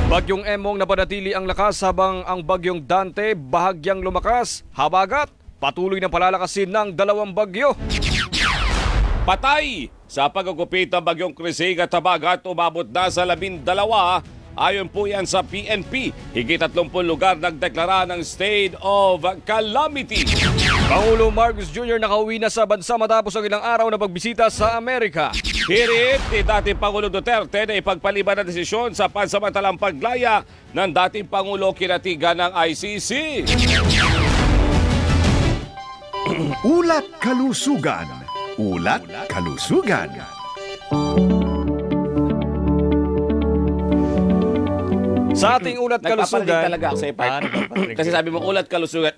Bagyong Emong napanatili ang lakas habang ang bagyong Dante bahagyang lumakas. Habagat, patuloy na palalakasin ng dalawang bagyo. Patay! Sa pagkukupit ng bagyong Krising at Habagat, umabot na sa 12. Ayon po yan sa PNP, higit 30 lugar nagdeklara ng state of calamity. Pangulo Marcos Jr. nakauwi na sa bansa matapos ang ilang araw na pagbisita sa Amerika. Hirit ni dating Pangulo Duterte na ipagpaliban na desisyon sa pansamantalang paglaya ng dating Pangulo kinatigan ng ICC. Ulat Kalusugan. Ulat Kalusugan. Sa ating ulat kalusugan. Nagpapalit talaga ako sa part. Kasi sabi mo ulat kalusugan.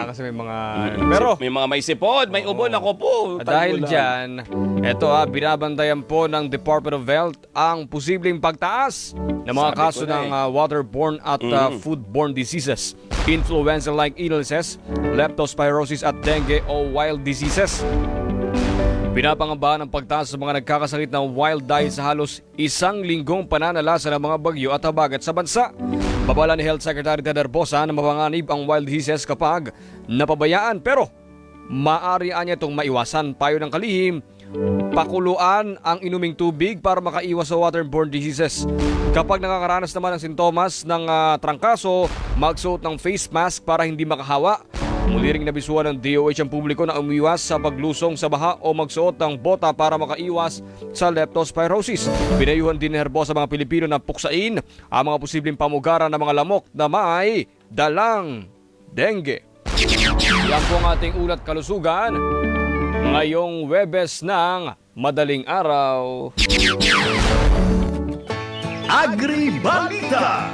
Kasi may mga pero may mga may sipon, may ubon ako po. Dahil diyan, eto binabantayan po ng Department of Health ang posibleng pagtaas ng mga kaso ng waterborne at foodborne diseases, influenza-like illnesses, leptospirosis at dengue o wild diseases. Pinapangambahan ang pagtaas sa mga nagkakasakit ng wild dahil sa halos 1 linggong pananalasa ng mga bagyo at habagat sa bansa. Babala ni Health Secretary Ted Herbosa na mapanganib ang wild diseases kapag napabayaan, pero maaari niya itong maiwasan. Payo ng kalihim, pakuluan ang inuming tubig para makaiwas sa waterborne diseases. Kapag nakakaranas naman ng sintomas ng trangkaso, magsuot ng face mask para hindi makahawa. Muli ring nabisuhan ng DOH ang publiko na umiwas sa paglusong sa baha o magsuot ng bota para makaiwas sa leptospirosis. Pinayuhan din ni Herbosa sa mga Pilipino na puksain ang mga posibleng pamugaran ng mga lamok na may dalang dengue. Yan po ang ating ulat kalusugan. ngayong Webes ng madaling araw. Agri-balita!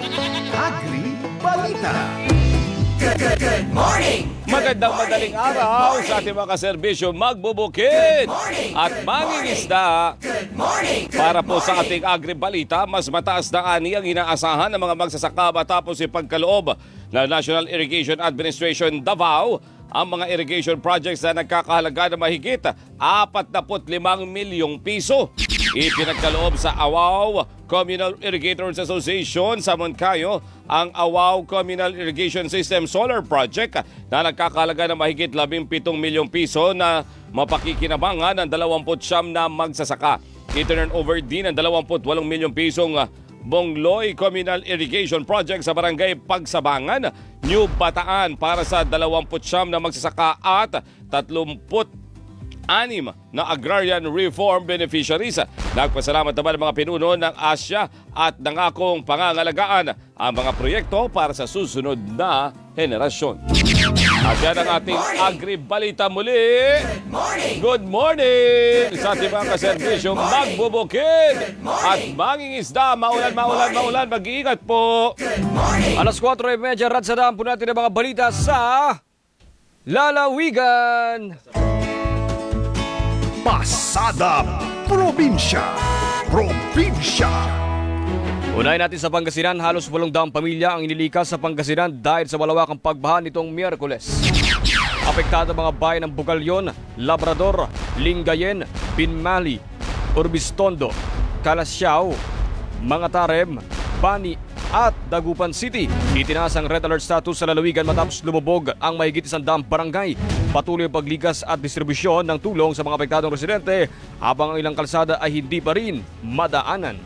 Agri-balita! Good morning! Magandang madaling araw sa ating mga kaserbisyo magbubukid at mangingisda. Para po sa ating agri-balita, mas mataas na ani ang inaasahan ng mga magsasaka matapos ipagkaloob ng National Irrigation Administration Davao ang mga irrigation projects na nagkakahalaga ng mahigit 45 milyong piso. Ipinagkaloob sa Awao Communal Irrigators Association sa Moncayo ang Awao Communal Irrigation System Solar Project na nagkakahalaga ng mahigit 17 milyong piso na mapakikinabangan ng 29 na magsasaka. I-turn over din ang 28 milyong pisong Bongloy Communal Irrigation Project sa Barangay Pagsabangan, New Bataan para sa 29 na magsasaka at 36 na agrarian reform beneficiaries. Nagpasalamat naman ang mga pinuno ng Asya at nangakong pangangalagaan ang mga proyekto para sa susunod na henerasyon. At yan ang ating agri-balita muli. Good morning sa ating mga kaserbisyong magbubukid at mangingisda. Maulan, mag-iingat po. Alas 4:30, radsadaan po natin ang mga balita sa Lalawigan. Pasada Probinsya. Unahin natin sa Pangasinan, halos 800 pamilya ang inilikas sa Pangasinan dahil sa malawakang pagbaha nitong Miyerkules. Apektado mga bayan ng Bugalyon, Labrador, Lingayen, Binmali, Urbistondo, Calasiao, Mangatarem, Bani at Dagupan City. Itinaas ang red alert status sa lalawigan matapos lumubog ang mahigit 100 barangay. Patuloy ang pagligas at distribusyon ng tulong sa mga apektadong residente habang ang ilang kalsada ay hindi pa rin madaanan.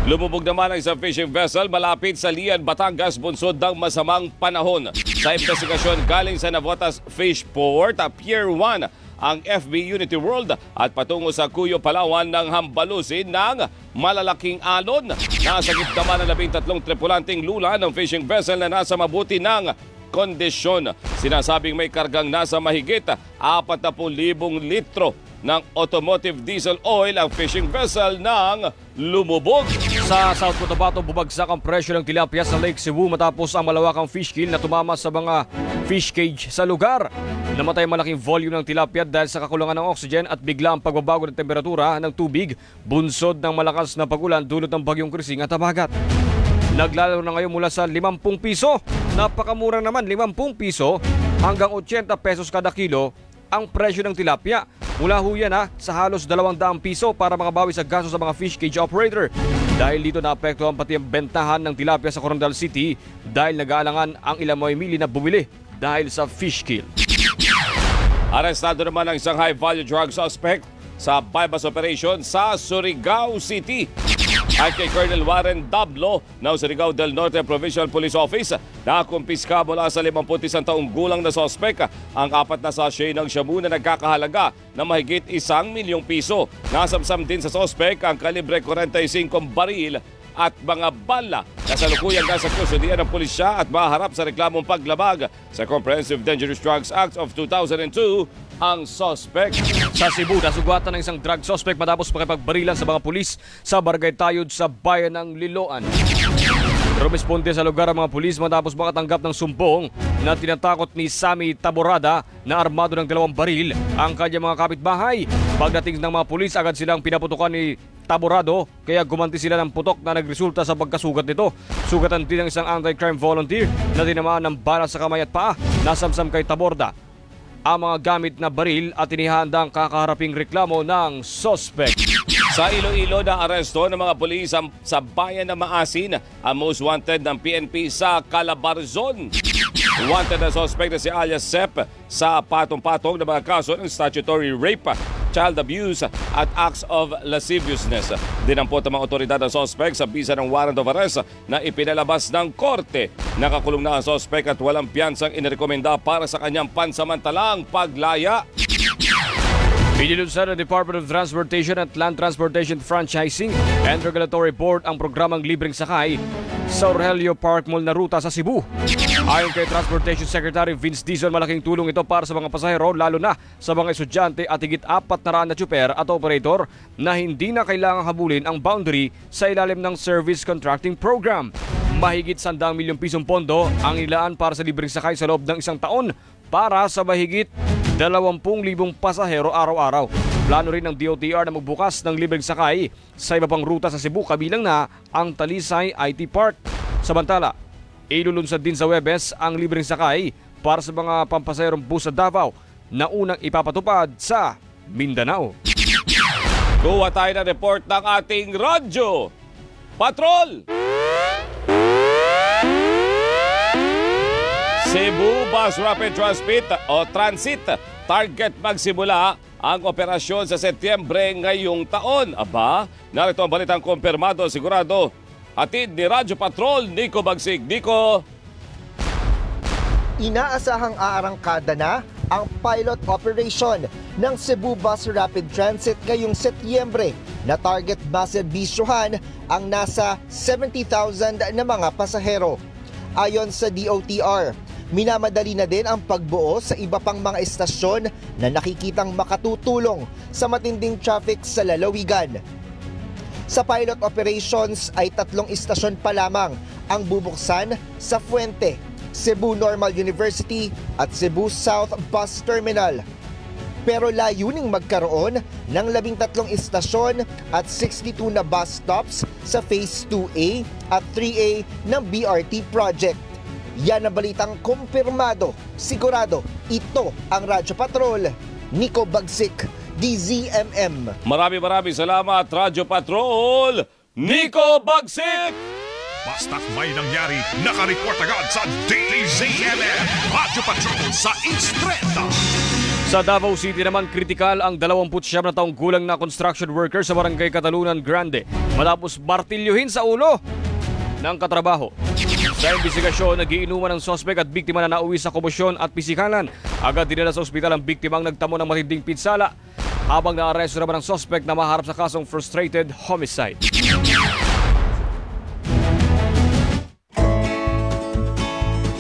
Lumubog naman ang isang fishing vessel malapit sa Lian, Batangas, bunsod ng masamang panahon. Sa investigasyon galing sa Navotas Fish Port, Pier 1, ang FB Unity World at patungo sa Cuyo, Palawan ng hambalusin ng malalaking alon. Nasagip naman ang 13 tripulanting lula ng fishing vessel na nasa mabuti ng kondisyon. Sinasabing may kargang nasa mahigit 40,000 litro ng automotive diesel oil ang fishing vessel ng lumubog. Sa South Cotabato, bumagsak ang presyo ng tilapia sa Lake Cebu matapos ang malawakang fish kill na tumama sa mga fish cage sa lugar. Namatay malaking volume ng tilapia dahil sa kakulangan ng oxygen at bigla ang pagbabago ng temperatura ng tubig, bunsod ng malakas na pag-ulan dulot ng bagyong Krising at habagat. Naglalaro na ngayon mula sa 50 piso. Napakamura naman, 50 piso hanggang 80 pesos kada kilo ang presyo ng tilapia. Mula ho yan sa halos 200 piso para makabawi sa gasto sa mga fish cage operator. Dahil dito naapektuhan pati ang bentahan ng tilapia sa Coronadal City dahil nag-aalangan ang ilang mamimili na bumili dahil sa fish kill. Arestado naman ang isang high-value drug suspect sa bypass operation sa Surigao City. At kay Colonel Warren Dablo ng Surigao del Norte Provincial Police Office, nakumpiska mula sa 51 taong gulang na sospek ang 4 na sachet ng shabu na nagkakahalaga na mahigit 1 milyong piso. Nasamsam din sa sospek ang kalibre 45 baril at mga bala. Kasalukuyang nasa kustudiyan ng pulisya at maharap sa reklamong paglabag sa Comprehensive Dangerous Drugs Act of 2002 ang suspect. Sa Cebu, nasugatan ng isang drug suspect matapos makipagbarilan sa mga pulis sa Barangay Tayod sa bayan ng Liloan. Rumisponde sa lugar ang mga pulis matapos makatanggap ng sumbong na tinatakot ni Sammy Taborada na armado ng 2 baril ang kanyang mga kapitbahay. Pagdating ng mga pulis, agad silang pinaputukan ni Taborado kaya gumanti sila ng putok na nagresulta sa pagkasugat nito. Sugatan din ng isang anti-crime volunteer na tinamaan ng bala sa kamay at paa. Nasamsam kay Taborda ang mga gamit na baril at inihandang kakaharaping reklamo ng suspect. Sa Iloilo na aresto ng mga pulis sa bayan ng Maasin ang most wanted ng PNP sa Calabarzon. Wanted na suspect na si alias Sep sa patong-patong ng mga kaso ng statutory rape, child abuse at acts of lasciviousness. Dinampot ang mga otoridad ng suspect sa bisa ng warrant of arrest na ipinalabas ng korte. Nakakulong na ang suspect at walang piyansang inirekomenda para sa kanyang pansamantalang paglaya. Pinilunsan ng Department of Transportation at Land Transportation Franchising and Regulatory Board ang programang Libreng Sakay sa Aurelio Park Mall na ruta sa Cebu. Ayon kay Transportation Secretary Vince Dizon, malaking tulong ito para sa mga pasahero, lalo na sa mga estudyante at higit 400 na tsuper at operator na hindi na kailangang habulin ang boundary sa ilalim ng Service Contracting Program. Mahigit 100 milyong pisong pondo ang nilaan para sa libreng sakay sa loob ng isang taon para sa mahigit 20,000 pasahero araw-araw. Plano rin ng DOTR na magbukas ng libreng sakay sa iba pang ruta sa Cebu, kabilang na ang Talisay IT Park. Samantala, ilulunsad din sa Huwebes ang libreng sakay para sa mga pampasaherong bus sa Davao na unang ipapatupad sa Mindanao. Kuha tayo ng report ng ating Radyo Patrol! Cebu Bus Rapid Transit target magsimula ang operasyon sa Setyembre ngayong taon. Aba, narito ang balitang kumpirmado, sigurado. Hatid ni Radyo Patrol, Nico Bagsig. Nico. Inaasahang aarangkada na ang pilot operation ng Cebu Bus Rapid Transit ngayong Setyembre na target maserbisyuhan ang nasa 70,000 na mga pasahero. Ayon sa DOTR, minamadali na din ang pagbuo sa iba pang mga estasyon na nakikitang makatutulong sa matinding traffic sa lalawigan. Sa pilot operations ay 3 istasyon pa lamang ang bubuksan sa Fuente, Cebu Normal University at Cebu South Bus Terminal. Pero layuning magkaroon ng 13 istasyon at 62 na bus stops sa Phase 2A at 3A ng BRT project. Yan ang balitang kumpirmado, sigurado. Ito ang Radyo Patrol, Nico Bagsik, DZMM. Maraming salamat, Radyo Patrol, Nico Bagsik! Basta't may nangyari, nakareport agad sa DZMM Radyo Patrol sa Instreta. Sa Davao City naman, kritikal ang 29 na taong gulang na construction worker sa Barangay Catalunan Grande matapos martilyuhin sa ulo ng katrabaho. Sa investigasyon, nagiinuman ng sospek at biktima na nauwi sa komosyon at pisikalan. Agad dinala sa ospital ang biktima ang nagtamo ng matinding pinsala, habang naaresto naman ang sospek na maharap sa kasong frustrated homicide.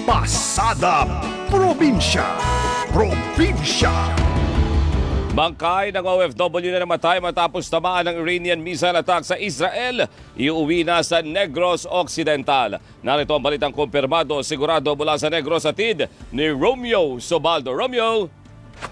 Pasada Probinsya. Bangkay ng OFW na namatay matapos tamaan ng Iranian missile attack sa Israel. Iuwi na sa Negros Occidental. Narito ang balitang kumpirmado, sigurado mula sa Negros, atid ni Romeo Sobaldo. Romeo!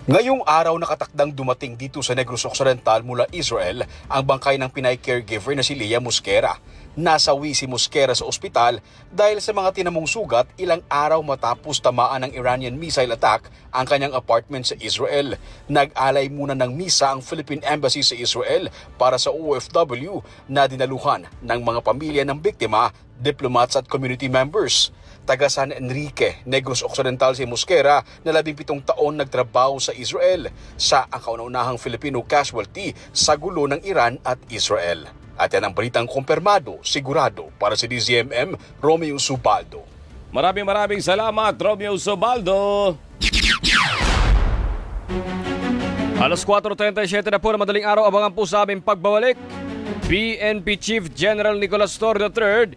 Ngayong araw nakatakdang dumating dito sa Negros Occidental mula Israel ang bangkay ng Pinay caregiver na si Leah Mosquera. Nasawi si Mosquera sa ospital dahil sa mga tinamong sugat ilang araw matapos tamaan ng Iranian missile attack ang kanyang apartment sa Israel. Nag-alay muna ng misa ang Philippine Embassy sa Israel para sa OFW na dinaluhan ng mga pamilya ng biktima, diplomats at community members. Taga San Enrique, Negros Occidental si Mosquera na 17 taon nagtrabaho sa Israel. Siya ang kauna-unahang Filipino casualty sa gulo ng Iran at Israel. At yan ang balitang kumpirmado, sigurado para sa DZMM, Romeo Subaldo. Maraming salamat, Romeo Subaldo. Alas 4:37 na po na madaling araw, abangan po sa aming pagbabalik. PNP Chief General Nicolas Torre III,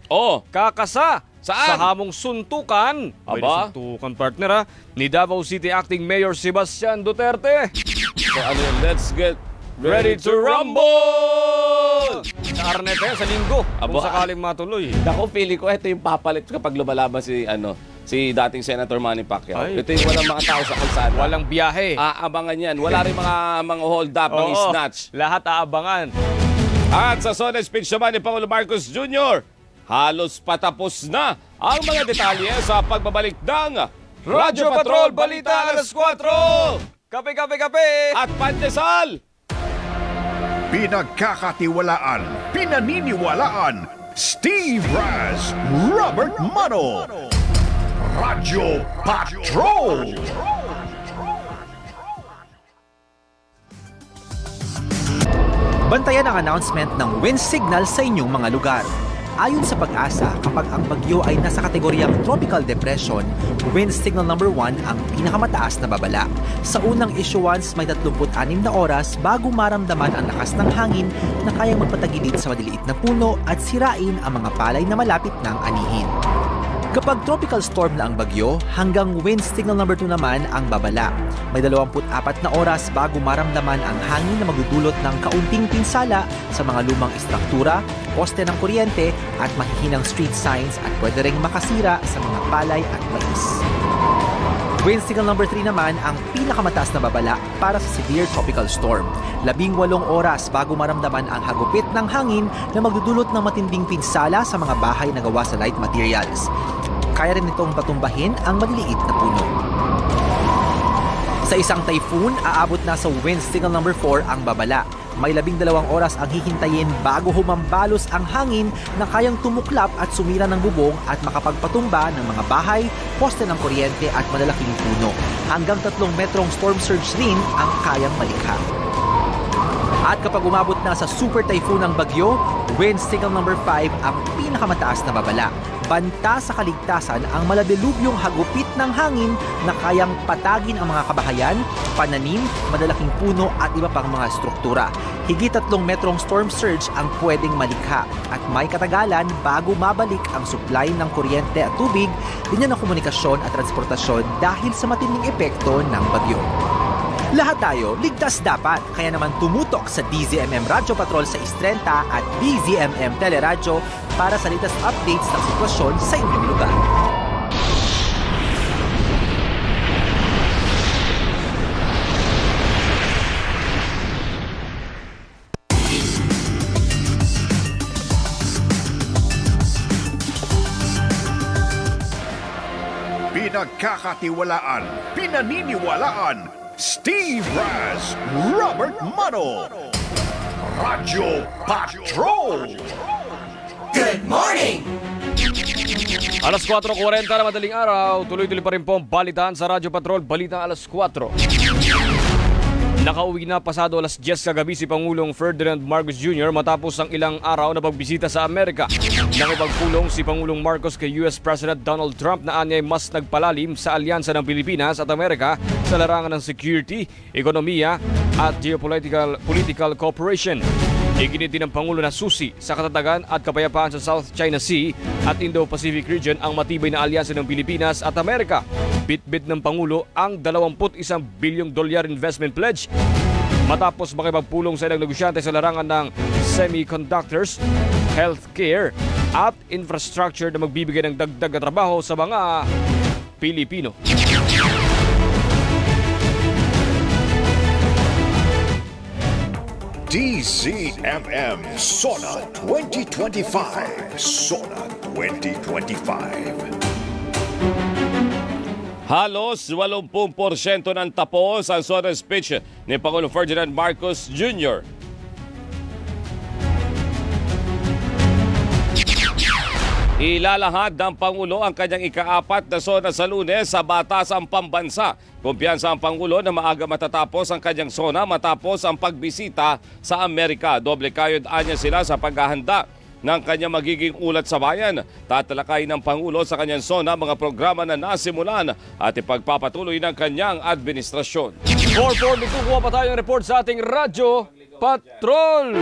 kakasa sa hamong suntukan, suntukan partner ni Davao City Acting Mayor Sebastian Duterte. So let's get ready to rumble! Sa Arneta sa linggo, kung sakaling matuloy. Ako, feeling ko, ito yung papalit kapag lumalaban si dating Senator Manny Pacquiao. Ito yung walang mga tao sa kalsada. Walang biyahe. Aabangan yan. Wala rin mga hold up, mga snatch. Lahat aabangan. At sa Sona speech naman ni Pangulo Marcos Jr., halos patapos na ang mga detalye sa pagbabalik ng Radyo Patrol Balita alas 4! Kape! At pandesal! Pinagkakatiwalaan, pinaniniwalaan, Steve Raz, Robert Mano, Radyo Patrol. Bantayan ang announcement ng wind signal sa inyong mga lugar. Ayon sa Pag-asa, kapag ang bagyo ay nasa kategoryang tropical depression, wind signal number 1 ang pinakamataas na babala. Sa unang issuance, may 36 na oras bago maramdaman ang lakas ng hangin na kayang magpatagilid sa maliliit na puno at sirain ang mga palay na malapit ng anihin. Kapag tropical storm na ang bagyo, hanggang wind signal number 2 naman ang babala. May 24 na oras bago maramdaman ang hangin na magdudulot ng kaunting pinsala sa mga lumang istruktura, poste ng kuryente at mahihinang street signs at pwede ring makasira sa mga palay at mais. Wind signal number 3 naman ang pinakamataas na babala para sa severe tropical storm. 18 oras bago maramdaman ang hagupit ng hangin na magdudulot ng matinding pinsala sa mga bahay na gawa sa light materials. Kaya rin itong patumbahin ang maliliit na puno. Sa isang typhoon, aabot na sa wind signal number 4 ang babala. May 12 oras ang hihintayin bago humambalos ang hangin na kayang tumuklap at sumira ng bubong at makapagpatumba ng mga bahay, poste ng kuryente at malalaking puno. Hanggang 3 metrong storm surge rin ang kayang malikha. At kapag umabot na sa super typhoon ang bagyo, wind signal number 5 ang pinakamataas na babala. Banta sa kaligtasan ang maladilubyong hagupit ng hangin na kayang patagin ang mga kabahayan, pananim, madalaking puno at iba pang mga struktura. Higit 3 metrong storm surge ang pwedeng malikha at may katagalan bago mabalik ang supply ng kuryente at tubig, linya ng komunikasyon at transportasyon dahil sa matinding epekto ng bagyo. Lahat tayo, ligtas dapat. Kaya naman tumutok sa DZMM Radyo Patrol sa Istrenta at DZMM Teleradyo para sa latest updates ng sitwasyon sa inyong lugar. Pinagkakatiwalaan, pinaniniwalaan, Steve Raz, Robert Mano, Radyo Patrol. Good morning! Alas 4:40 na madaling araw, tuloy-tuloy pa rin po ang balitaan sa Radyo Patrol, Balita alas 4. Nakauwi na pasado alas 10 kagabi si Pangulong Ferdinand Marcos Jr. matapos ang ilang araw na pagbisita sa Amerika. Nakipagpulong si Pangulong Marcos kay US President Donald Trump na anyay mas nagpalalim sa alyansa ng Pilipinas at Amerika sa larangan ng security, ekonomiya at geopolitical cooperation. Iginit din ng Pangulo na susi sa katatagan at kapayapaan sa South China Sea at Indo-Pacific region ang matibay na alyansa ng Pilipinas at Amerika. Bitbit ng Pangulo ang $21 bilyong investment pledge matapos makipagpulong sa ilang negosyante sa larangan ng semiconductors, healthcare at infrastructure na magbibigay ng dagdag na trabaho sa mga Pilipino. DZMM Sona 2025. Sona 2025. Halos 80% ng tapos ang SONA speech ni Pangulong Ferdinand Marcos Jr. Ilalahad ng Pangulo ang kanyang ika-4 na SONA sa Lunes sa Batasang Pambansa. Kumpiyansa ang Pangulo na maaga matatapos ang kanyang SONA matapos ang pagbisita sa Amerika. Doble kayod anya sila sa paghahanda ng kanyang magiging ulat sa bayan. Tatalakay ng Pangulo sa kanyang SONA mga programa na nasimulan at ipagpapatuloy ng kanyang administrasyon. 4:42, kuha pa tayo ng report sa ating Radyo Patrol.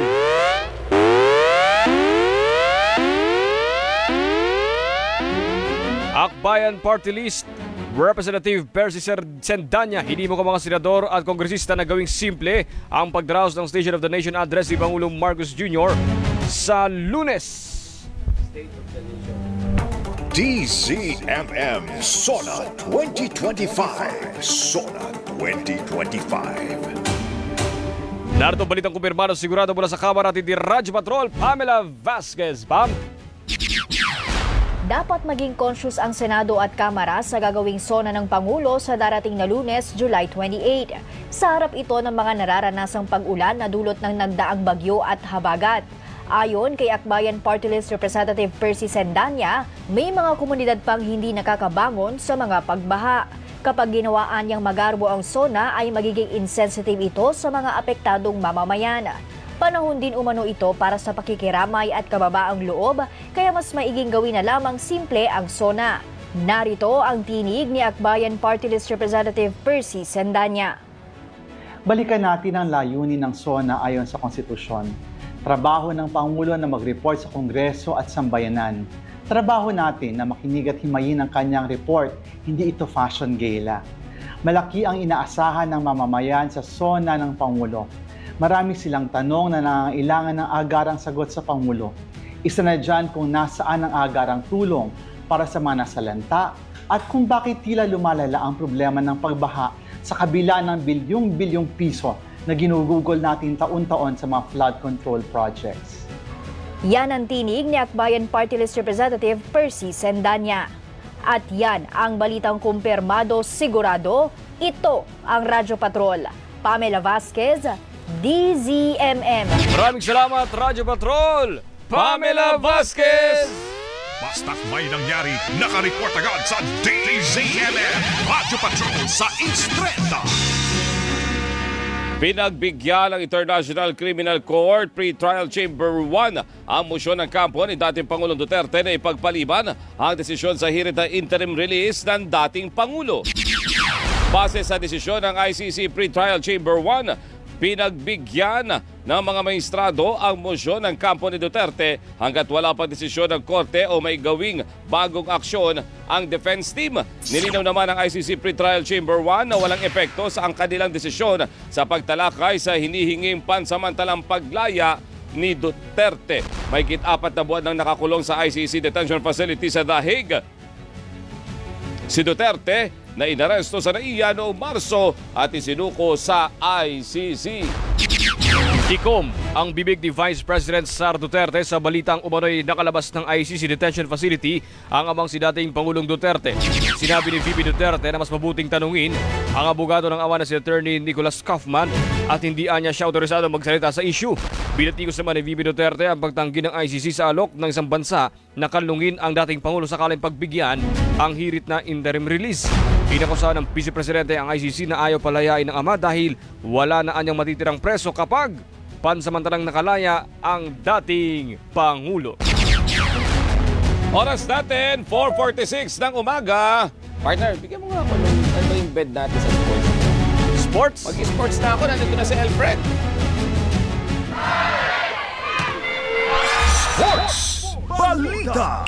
Akbayan Party List, Representative Percy Sendanya, hindi mo ka mga senador at kongresista na gawing simple ang pagdaraos ng Station of the Nation address ni Pangulong Marcos Jr. sa Lunes. DZMM Sona 2025. Sona 2025. Narito balitang kumpirmado sigurado mula sa Kamara at hindi Radyo Patrol, Pamela Vasquez. Pam? Dapat maging conscious ang Senado at Kamara sa gagawing SONA ng Pangulo sa darating na Lunes, July 28. Sa harap ito ng mga nararanasang pag-ulan na dulot ng nagdaang bagyo at habagat. Ayon kay Akbayan Party List Representative Percy Sendanya, may mga komunidad pang hindi nakakabangon sa mga pagbaha. Kapag ginawaan niyang magarbo ang SONA ay magiging insensitive ito sa mga apektadong mamamayan. Panahon din umano ito para sa pakikiramay at kababaang loob, kaya mas maiging gawin na lamang simple ang SONA. Narito ang tinig ni Akbayan Party List Representative Percy Sendanya. Balikan natin ang layunin ng SONA ayon sa konstitusyon. Trabaho ng Pangulo na mag-report sa Kongreso at Sambayanan. Trabaho natin na makinig at himayin ang kanyang report, hindi ito fashion gala. Malaki ang inaasahan ng mamamayan sa SONA ng Pangulo. Marami silang tanong na nangangailangan ng agarang sagot sa Pangulo. Isa na dyan kung nasaan ang agarang tulong para sa mga nasalanta at kung bakit tila lumalala ang problema ng pagbaha sa kabila ng bilyong-bilyong piso na ginugugol natin taon-taon sa mga flood control projects. Yan ang tinig ni Akbayan Party List Representative Percy Sendanya. At yan ang balitang kumpirmado sigurado. Ito ang Radyo Patrol. Pamela Vasquez, DZMM. Maraming salamat, Radyo Patrol! Pamela Vasquez! Basta't may nangyari, nakareport agad sa DZMM Radyo Patrol sa Instrenta. Pinagbigyan ng International Criminal Court Pre-Trial Chamber 1 ang motion ng kampo ni dating Pangulong Duterte na ipagpaliban ang desisyon sa hirit na interim release ng dating Pangulo. Base sa desisyon ng ICC Pre-Trial Chamber 1, pinagbigyan ng mga maestrado ang motion ng kampo ni Duterte hanggat wala pa desisyon ng korte o may gawing bagong aksyon ang defense team. Nilinaw naman ng ICC Pre-Trial Chamber 1 na walang epekto sa ang kanilang desisyon sa pagtalakay sa hinihinging pansamantalang paglaya ni Duterte. Mahigit 4 na buwan nang nakakulong sa ICC Detention Facility sa The Hague. Si Duterte na inaresto sa NAIA noong Marso at isinuko sa ICC. Ikom ang bibig ni Vice President Sara Duterte sa balitang umano'y nakalabas ng ICC Detention Facility ang amang si dating Pangulong Duterte. Sinabi ni VP Duterte na mas mabuting tanungin ang abogado ng ama na si Attorney Nicholas Kaufman at hindi anya siya autorisado magsalita sa issue. Binatikos naman ni VP Duterte ang pagtanggi ng ICC sa alok ng isang bansa na kanlungin ang dating Pangulo sakaling pagbigyan ang hirit na interim release. Inakusahan ng Vice Presidente ang ICC na ayaw palayain ng ama dahil wala na anyang matitirang preso kapag pansamantalang nakalaya ang dating Pangulo. Oras natin, 4:46 ng umaga. Partner, bigyan mo nga ako ng ano yung bed natin sa sports. Sports? Mag-sports na ako, nandito na si Alfred. Sports Balita.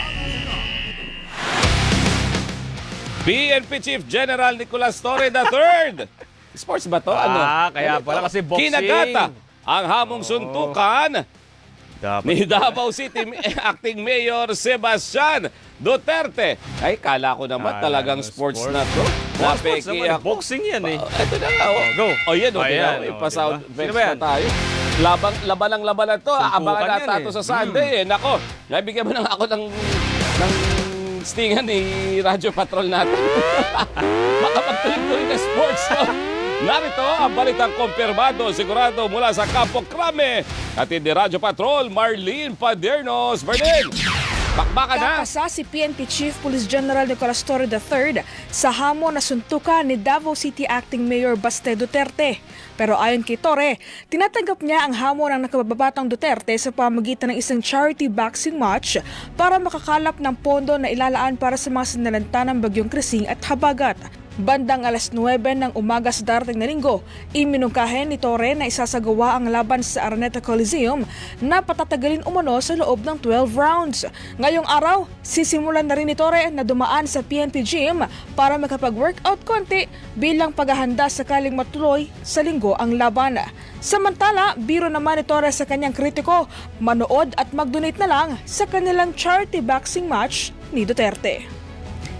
PNP Chief General Nicolas Torre III. Sports ba to? Kaya pala kasi boxing. Kinagata ang hamong suntukan ni Davao City Acting Mayor Sebastian Duterte. Ay, kala ko naman talagang sports na to. Napeki ako. Boxing yan eh. Ito na nga. Go. Yan. Ayan, Ipa-sound diba? effects na tayo. Laban na to. Abangan na tato sa Sunday. Nako, nabigyan mo na ako ng stingan ni Radyo Patrol natin. Baka magtuloy-tuloy na sports. No? Narito ang balitang kumpirmado, sigurado mula sa Campo Crame. At ni Radyo Patrol, Marlene Padernos. Marlene, bakbaka na. Kakasa si PNP Chief Police General Nicolas Torre III sa hamon na suntukan ni Davao City Acting Mayor Baste Duterte. Pero ayon kay Torre, tinatanggap niya ang hamon ng nakababatang Duterte sa pamagitan ng isang charity boxing match para makakalap ng pondo na ilalaan para sa mga sinalanta ng bagyong Krising at Habagat. Bandang alas 9 ng umaga sa darating na linggo, iminungkahe ni Torre na isasagawa ang laban sa Araneta Coliseum na patatagalin umano sa loob ng 12 rounds. Ngayong araw, sisimulan na rin ni Torre na dumaan sa PNP Gym para makapag-workout konti bilang paghahanda sakaling matuloy sa linggo ang laban. Samantala, biro naman ni Torre sa kanyang kritiko, manood at mag-donate na lang sa kanilang charity boxing match ni Duterte.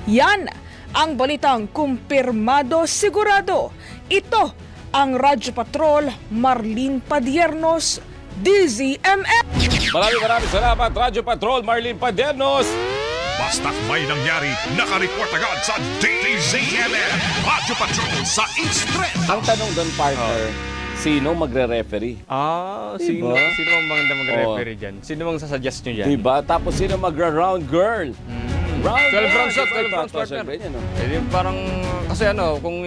Yan ang balitang kumpirmado sigurado. Ito ang Radyo Patrol, Marlene Padernos, DZMM. Maraming salamat, Radyo Patrol, Marlene Padernos. Basta't may nangyari, nakareport agad sa DZMM Radyo Patrol sa Instrenta. Ang tanong doon, partner, sino magre-referee? Sino ang magre-referee dyan? Sino ang sasuggest nyo dyan? Diba? Tapos sino magra-round girl? 12 rounds shot, 12 rounds partner. Parang, kasi kung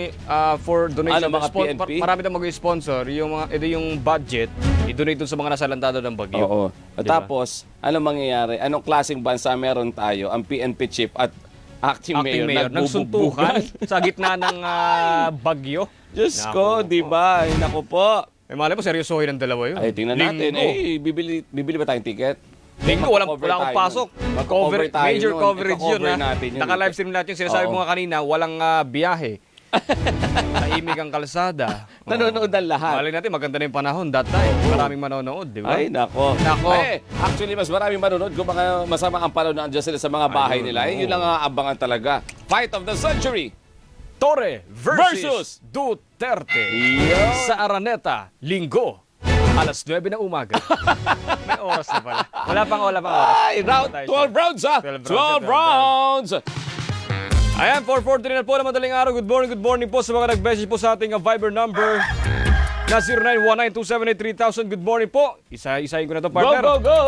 for donation, mga PNP? marami na mag-sponsor, yung budget, i-donate dun sa mga nasalantado ng bagyo. Oo. Diba? Tapos, ano mangyayari? Anong klaseng bansa meron tayo? Ang PNP chief at acting mayor nagsuntukan sa gitna ng bagyo. Diyos ko, di ba? Naku po. Malay mo, seryosohin ang dalawa yun. Ay, tingnan natin. Bibili ba tayong ticket? Linggo, wala akong pasok. Major coverage yun. Naka-live stream natin yung sinasabi mo nga kanina, walang biyahe. Tahimik ang kalsada. Nanonood ang lahat. Malay natin, maganda na yung panahon that time. Maraming manonood, di ba? Ay, nako. Actually, mas maraming manonood kung baka masama ang panahon na andyan sila sa mga bahay nila. Yun lang ang abangan talaga. Fight of the century. Torre versus Duterte. Sa Araneta, Linggo, alas 9 ng umaga. May oras na pala. Wala pang oras. Ay, 12 rounds 12 rounds. Ayan, 4:43 na po na madaling araw. Good morning po sa mga nag-message po sa ating Viber number na 0919-278-3000. Good morning po. Isa-isahin ko na to, partner. Go!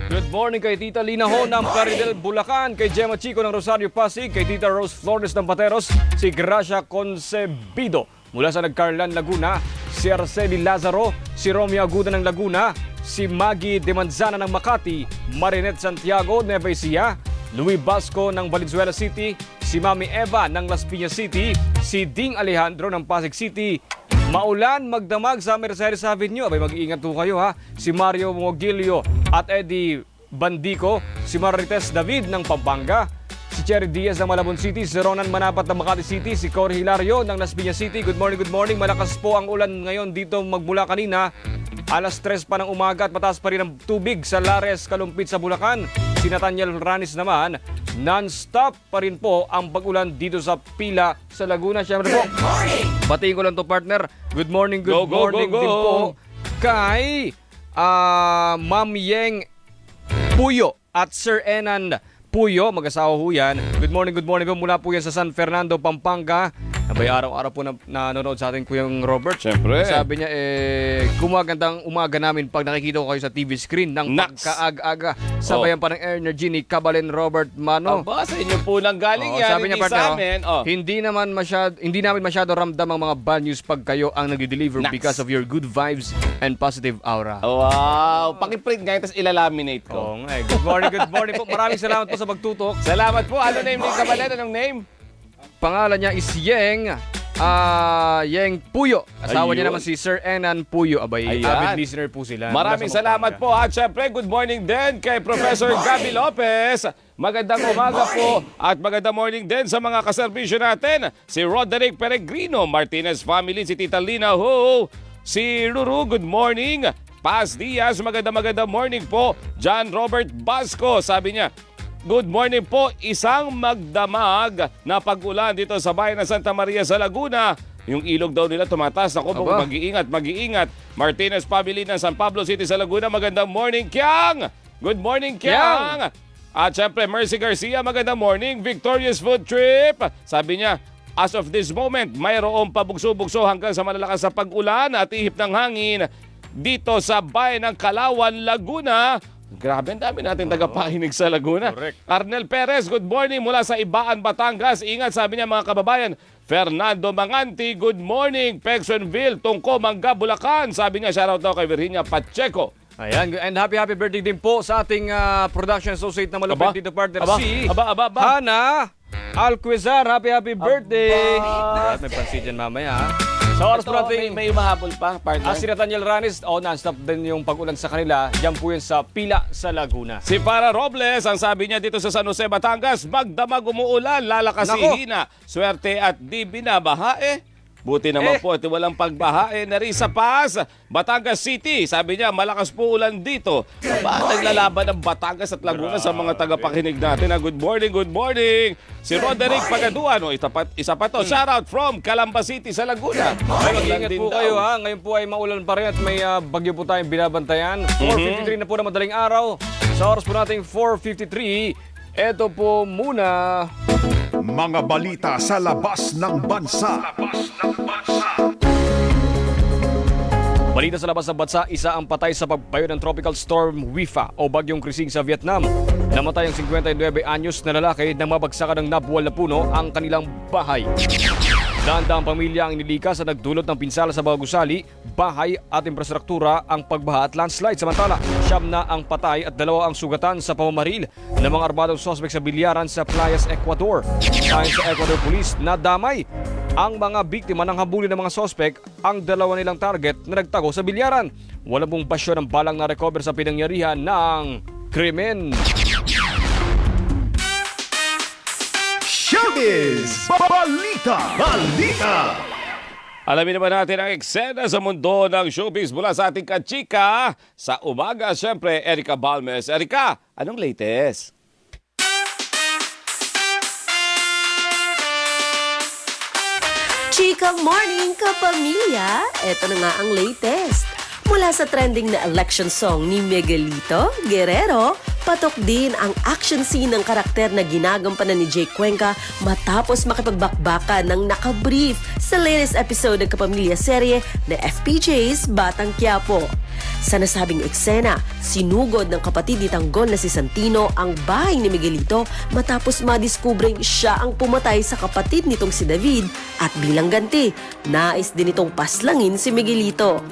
Good morning kay Tita Lina Ho ng Plaridel, Bulacan, kay Gemma Chico ng Rosario Pasig, kay Tita Rose Flores ng Pateros, si Gracia Concebido mula sa Nagcarlan, Laguna, si Arceli Lazaro, si Romeo Aguda ng Laguna, si Maggie De Manzana ng Makati, Marinette Santiago, Nueva Ecija, Louis Basco ng Valenzuela City, si Mami Eva ng Las Piñas City, si Ding Alejandro ng Pasig City. Maulan, magdamag sa Mercedes Avenue. Abay, mag-iingat po kayo ha. Si Mario Mogilio at Eddie Bandico, si Marites David ng Pampanga, si Cherry Diaz ng Malabon City, si Ronan Manapat ng Makati City, si Corey Hilario ng Las Piñas City. Good morning. Malakas po ang ulan ngayon dito magmula kanina. Alas 3 pa ng umaga at mataas pa rin ang tubig sa Lares, Kalumpit sa Bulacan. Si Nathaniel Ranis naman, non-stop pa rin po ang pag-ulan dito sa Pila sa Laguna. Siyempre po, batiin ko lang to, partner. Good morning din po kay Ma'am Yeng Puyo at Sir Enan Puyo, mag-asawa ho yan. Good morning po mula po yan sa San Fernando, Pampanga. Abay, araw-araw po nanonood sa atin Kuyang Robert. Siyempre. Sabi niya, kumagandang umaga namin pag nakikita ko kayo sa TV screen ng pagkaag-aga. Sabayan pa ng energy ni Kabalen Robert Mano. Aba, sa inyo po nang galing yan. Sabi niya, partner, sa amin. hindi namin masyado ramdam ang mga bad news pag kayo ang nag-deliver because of your good vibes and positive aura. Wow! Pakiprint ngayon, tapos ilalaminate ko. Good morning po. Maraming salamat po sa pagtutok. Salamat po. Ano name ni Kabalen? Anong name? Pangalan niya is Yeng Puyo. Asawa niya naman si Sir Enan Puyo. Abay, avid listener po sila. Maraming salamat po. At syempre, good morning din kay Professor Gabby Lopez. Magandang umaga po at magandang morning din sa mga kaserbisyo natin. Si Roderick Peregrino, Martinez family, si Tita Lina Ho, si Ruru, good morning. Paz Diaz, magandang morning po. John Robert Basco, sabi niya, good morning po, isang magdamag na pag-ulan dito sa bayan ng Santa Maria sa Laguna. Yung ilog daw nila tumataas. Ako, mag-iingat. Martinez family ng San Pablo City sa Laguna, magandang morning, Kiang! Good morning, Kiang! At syempre, Mercy Garcia, magandang morning. Victorious Food Trip. Sabi niya, as of this moment, mayroong pabugso-bugso hanggang sa malalakas sa pag-ulan at ihip ng hangin dito sa bayan ng Kalawan, Laguna. Grabe, ang dami natin tagapakinig sa Laguna. Correct. Arnel Perez, good morning mula sa Ibaan, Batangas. Ingat, sabi niya mga kababayan. Fernando Manganti, good morning. Pexonville, Tungko, Mangga, Bulacan. Sabi niya, shoutout daw kay Virginia Pacheco. Ayan, and happy birthday din po sa ating production associate na malupit dito, partner. Si Hana Alquizar. Happy birthday. At may pansit dyan mamaya, ha? Sa oras po natin, may umahabol pa, partner. Si Nathaniel Ranis, non-stop din yung pag-ulan sa kanila. Diyan po yun sa Pila sa Laguna. Si Para Robles, ang sabi niya dito sa San Jose, Batangas, magdamag umuulan, lalakas ihina, swerte at di binabaha. Buti naman po at walang pagbaha. Narisa Paz, Batangas City. Sabi niya, malakas po ulan dito. Naglalaban ng Batangas at Laguna sa mga tagapakinig natin. Good morning. Si Roderick Pagaduan, isa pa to. Shoutout from Calamba City sa Laguna. Mag-ingat po kayo, ha. Ngayon po ay maulan pa rin at may bagyo po tayong binabantayan. 4:53 na po na madaling araw. Sa oras po nating 4:53, eto po muna. Mga balita sa labas ng bansa. Balita sa labas ng bansa, isa ang patay sa pagbayo ng Tropical Storm Wifa o Bagyong Krising sa Vietnam. Namatay ang 59 anyos na lalaki nang mabagsakan ng nabuwal na puno ang kanilang bahay. Daang-daang pamilya ang inilikas at nagdulot ng pinsala sa mga gusali, bahay at infrastruktura ang pagbaha at landslide. Samantala, 9 na ang patay at 2 ang sugatan sa pamamaril ng mga armadong suspect sa bilyaran sa Playas, Ecuador. Ayon sa Ecuador Police, nadamay ang mga biktima ng habulin ng mga sospek, ang 2 nilang target na nagtago sa bilyaran. Walang pong basyo ng balang na recover sa pinangyarihan ng krimen. Showbiz! Balita! Alamin naman natin ang eksena sa mundo ng showbiz mula sa ating kachika. Sa umaga, syempre, Erica Balmes. Erica, anong latest? Chika morning, kapamilya! Ito na nga ang latest. Mula sa trending na election song ni Miguelito Guerrero, patok din ang action scene ng karakter na ginagampanan ni Jake Cuenca matapos makipagbakbakan ng nakabrief sa latest episode ng Kapamilya serye na FPJ's Batang Quiapo. Sa nasabing eksena, sinugod ng kapatid ni Tanggol na si Santino ang bahay ni Miguelito matapos madiskubring siya ang pumatay sa kapatid nitong si David at bilang ganti, nais din itong paslangin si Miguelito.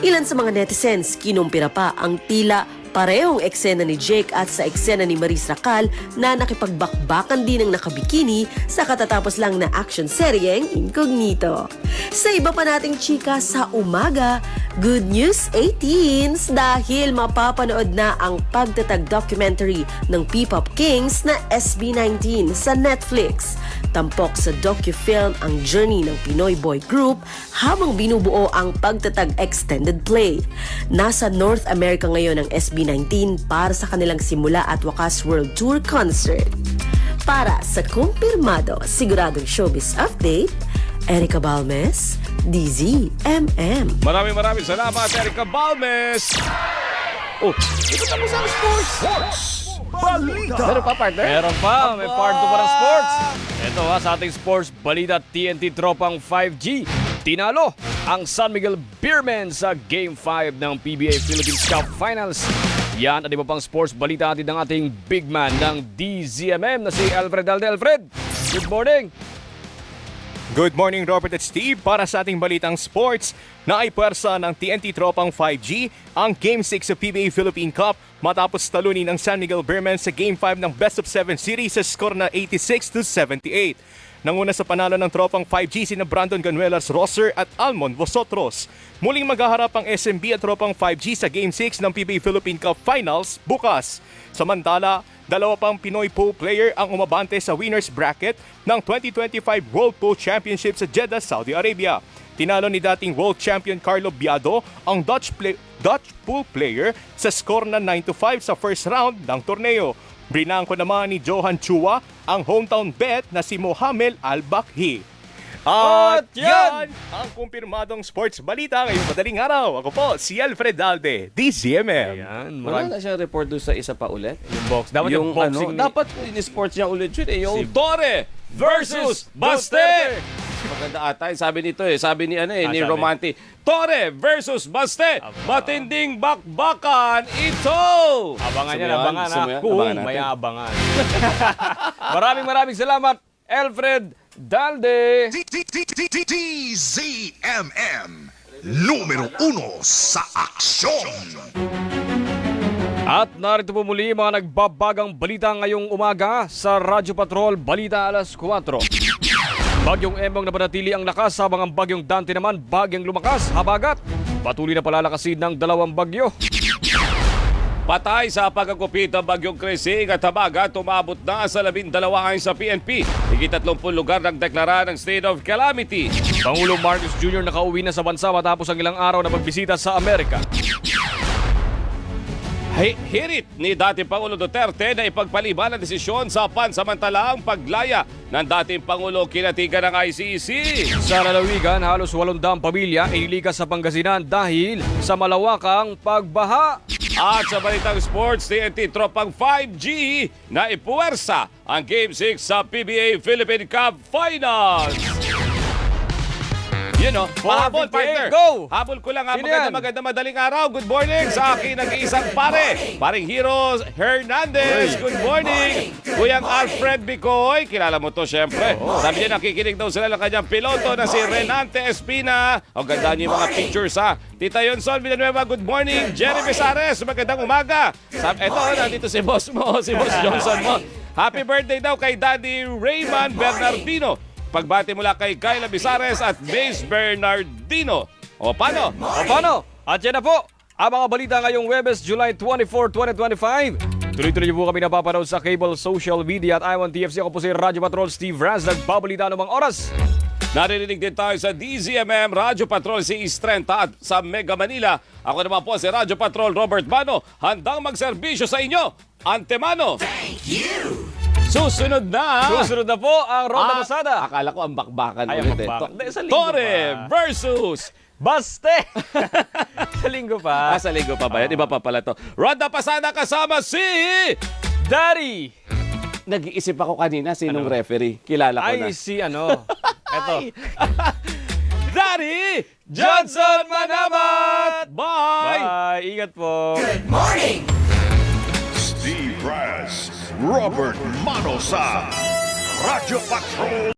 Ilan sa mga netizens kinumpira pa ang tila parehong eksena ni Jake at sa eksena ni Maris Racal na nakipagbakbakan din ng nakabikini sa katatapos lang na action seryeng Incognito. Sa iba pa nating chika sa umaga, good news 18s dahil mapapanood na ang pagtatag documentary ng P-Pop Kings na SB19 sa Netflix. Tampok sa docu-film ang journey ng Pinoy boy group habang binubuo ang pagtatag extended play. Nasa North America ngayon ang SB19 para sa kanilang simula at wakas world tour concert. Para sa kumpirmado, siguradong showbiz update, Erica Balmes, DZMM. Maraming salamat, Erica Balmes! Oh, ito na mo sa sports! Balita! Meron pa, partner? Meron pa, may part 2 pa ng sports. Ito sa ating sports balita, TNT tropang 5G. Tinalo ang San Miguel Beermen sa Game 5 ng PBA Philippines Cup Finals. Yan at iba pang sports balita atin ng ating big man ng DZMM na si Alfred Alde. Alfred, good morning! Good morning, Robert at Steve. Para sa ating balitang sports, naipwersa ng TNT tropang 5G ang Game 6 sa PBA Philippine Cup matapos talunin ng San Miguel Beermen sa Game 5 ng Best of 7 series sa score na 86-78. Nanguna sa panalo ng tropang 5G sina Brandon Ganuelas Rosser at Almon Vosotros. Muling maghaharap ang SMB at tropang 5G sa Game 6 ng PBA Philippine Cup Finals bukas. Samantala, dalawa pang Pinoy pool player ang umabante sa winners bracket ng 2025 World Pool Championship sa Jeddah, Saudi Arabia. Tinalo ni dating world champion Carlo Biado ang Dutch pool player sa score na 9-5 sa first round ng torneo. Brinangko naman ni Johan Chua ang hometown bet na si Mohamed Al-Bakhi. At yan ang kumpirmadong sports balita ngayong madaling araw. Ako po, si Alfred Alde, DZMM. Ayan, wala na siya report doon sa isa pa ulit. Yung box. Dapat yung boxing. Dapat in-sports niya ulit yun eh. Yung Torre versus Baste. Maganda ata. Sabi nito eh. Sabi ni ni Romanti. Torre versus Baste. Matinding bakbakan ito. Abangan niya, abangan ha. Kung may abangan. Maraming salamat, Alfred Dalde. DZMM, numero 1 sa aksyon. At narito po muli mga nagbabagang balita ngayong umaga sa Radyo Patrol Balita alas 4. Bagyong Emong na panatili ang lakas habang ang Bagyong Dante naman bagyang lumakas, habagat. Patuloy na palalakasin ng dalawang bagyo. Patay sa pagkagupit ng Bagyong Krising at habagat umabot na sa 12 ayon sa PNP. Higit 30 lugar nagdeklara ng state of calamity. Pangulong Marcos Jr. nakauwi na sa bansa matapos ang ilang araw na pagbisita sa Amerika. Hirit ni dating Pangulo Duterte na ipagpaliban ang desisyon sa pansamantalaang paglaya ng dating Pangulo kinatigan ng ICC. Sa lalawigan, halos 800 pamilya inilikas sa Pangasinan dahil sa malawakang pagbaha. At sa balitang sports, TNT tropang 5G na ipuwersa ang Game 6 sa PBA Philippine Cup Finals. Yun o, pahabol partner. Go! Habol ko lang ha, maganda madaling araw. Good morning sa akin nag-iisang pare. Paring Hero Hernandez, good morning. Kuyang Alfred Bicoy, kilala mo to syempre. Sabi niya nakikinig daw sila ng kanyang piloto na si Renante Espina. O ganda niyo yung mga pictures ha. Tita Yonson Villanueva, good morning. Jerry Besares, magandang umaga. Eto, nandito si boss mo, si Boss Johnson mo. Happy birthday daw kay Daddy Rayman Bernardino. Pagbati mula kay Kayla Bisares at Mace Bernardino. O paano? At yan na po ang mga balita ngayong Webes, July 24, 2025. Tuloy-tuloy niyo po kami napapanood sa cable, social media at I1TFC. Ako po si Radyo Patrol Steve Raz, nagbabalita ng mga oras. Naririnig din tayo sa DZMM, Radyo Patrol si Istrenta at sa Mega Manila. Ako naman po si Radyo Patrol Robert Mano, handang magserbisyo sa inyo. Antemano. Thank you! Susunod na po ang Ronda Pasada. Akala ko ang bakbakan Ay, ulit. bakbakan. Hindi, sa linggo Torre pa. versus Baste! Sa linggo pa. sa linggo pa ba yan? Iba pa pala to. Ronda Pasada kasama si Dari! Nag-iisip ako kanina sinong referee. Kilala ko na. Ay, si ano. Eto. Dari Johnson Manabat! Bye! Bye! Ingat po. Steve Raz, Robert Manosa, Radyo Patrol.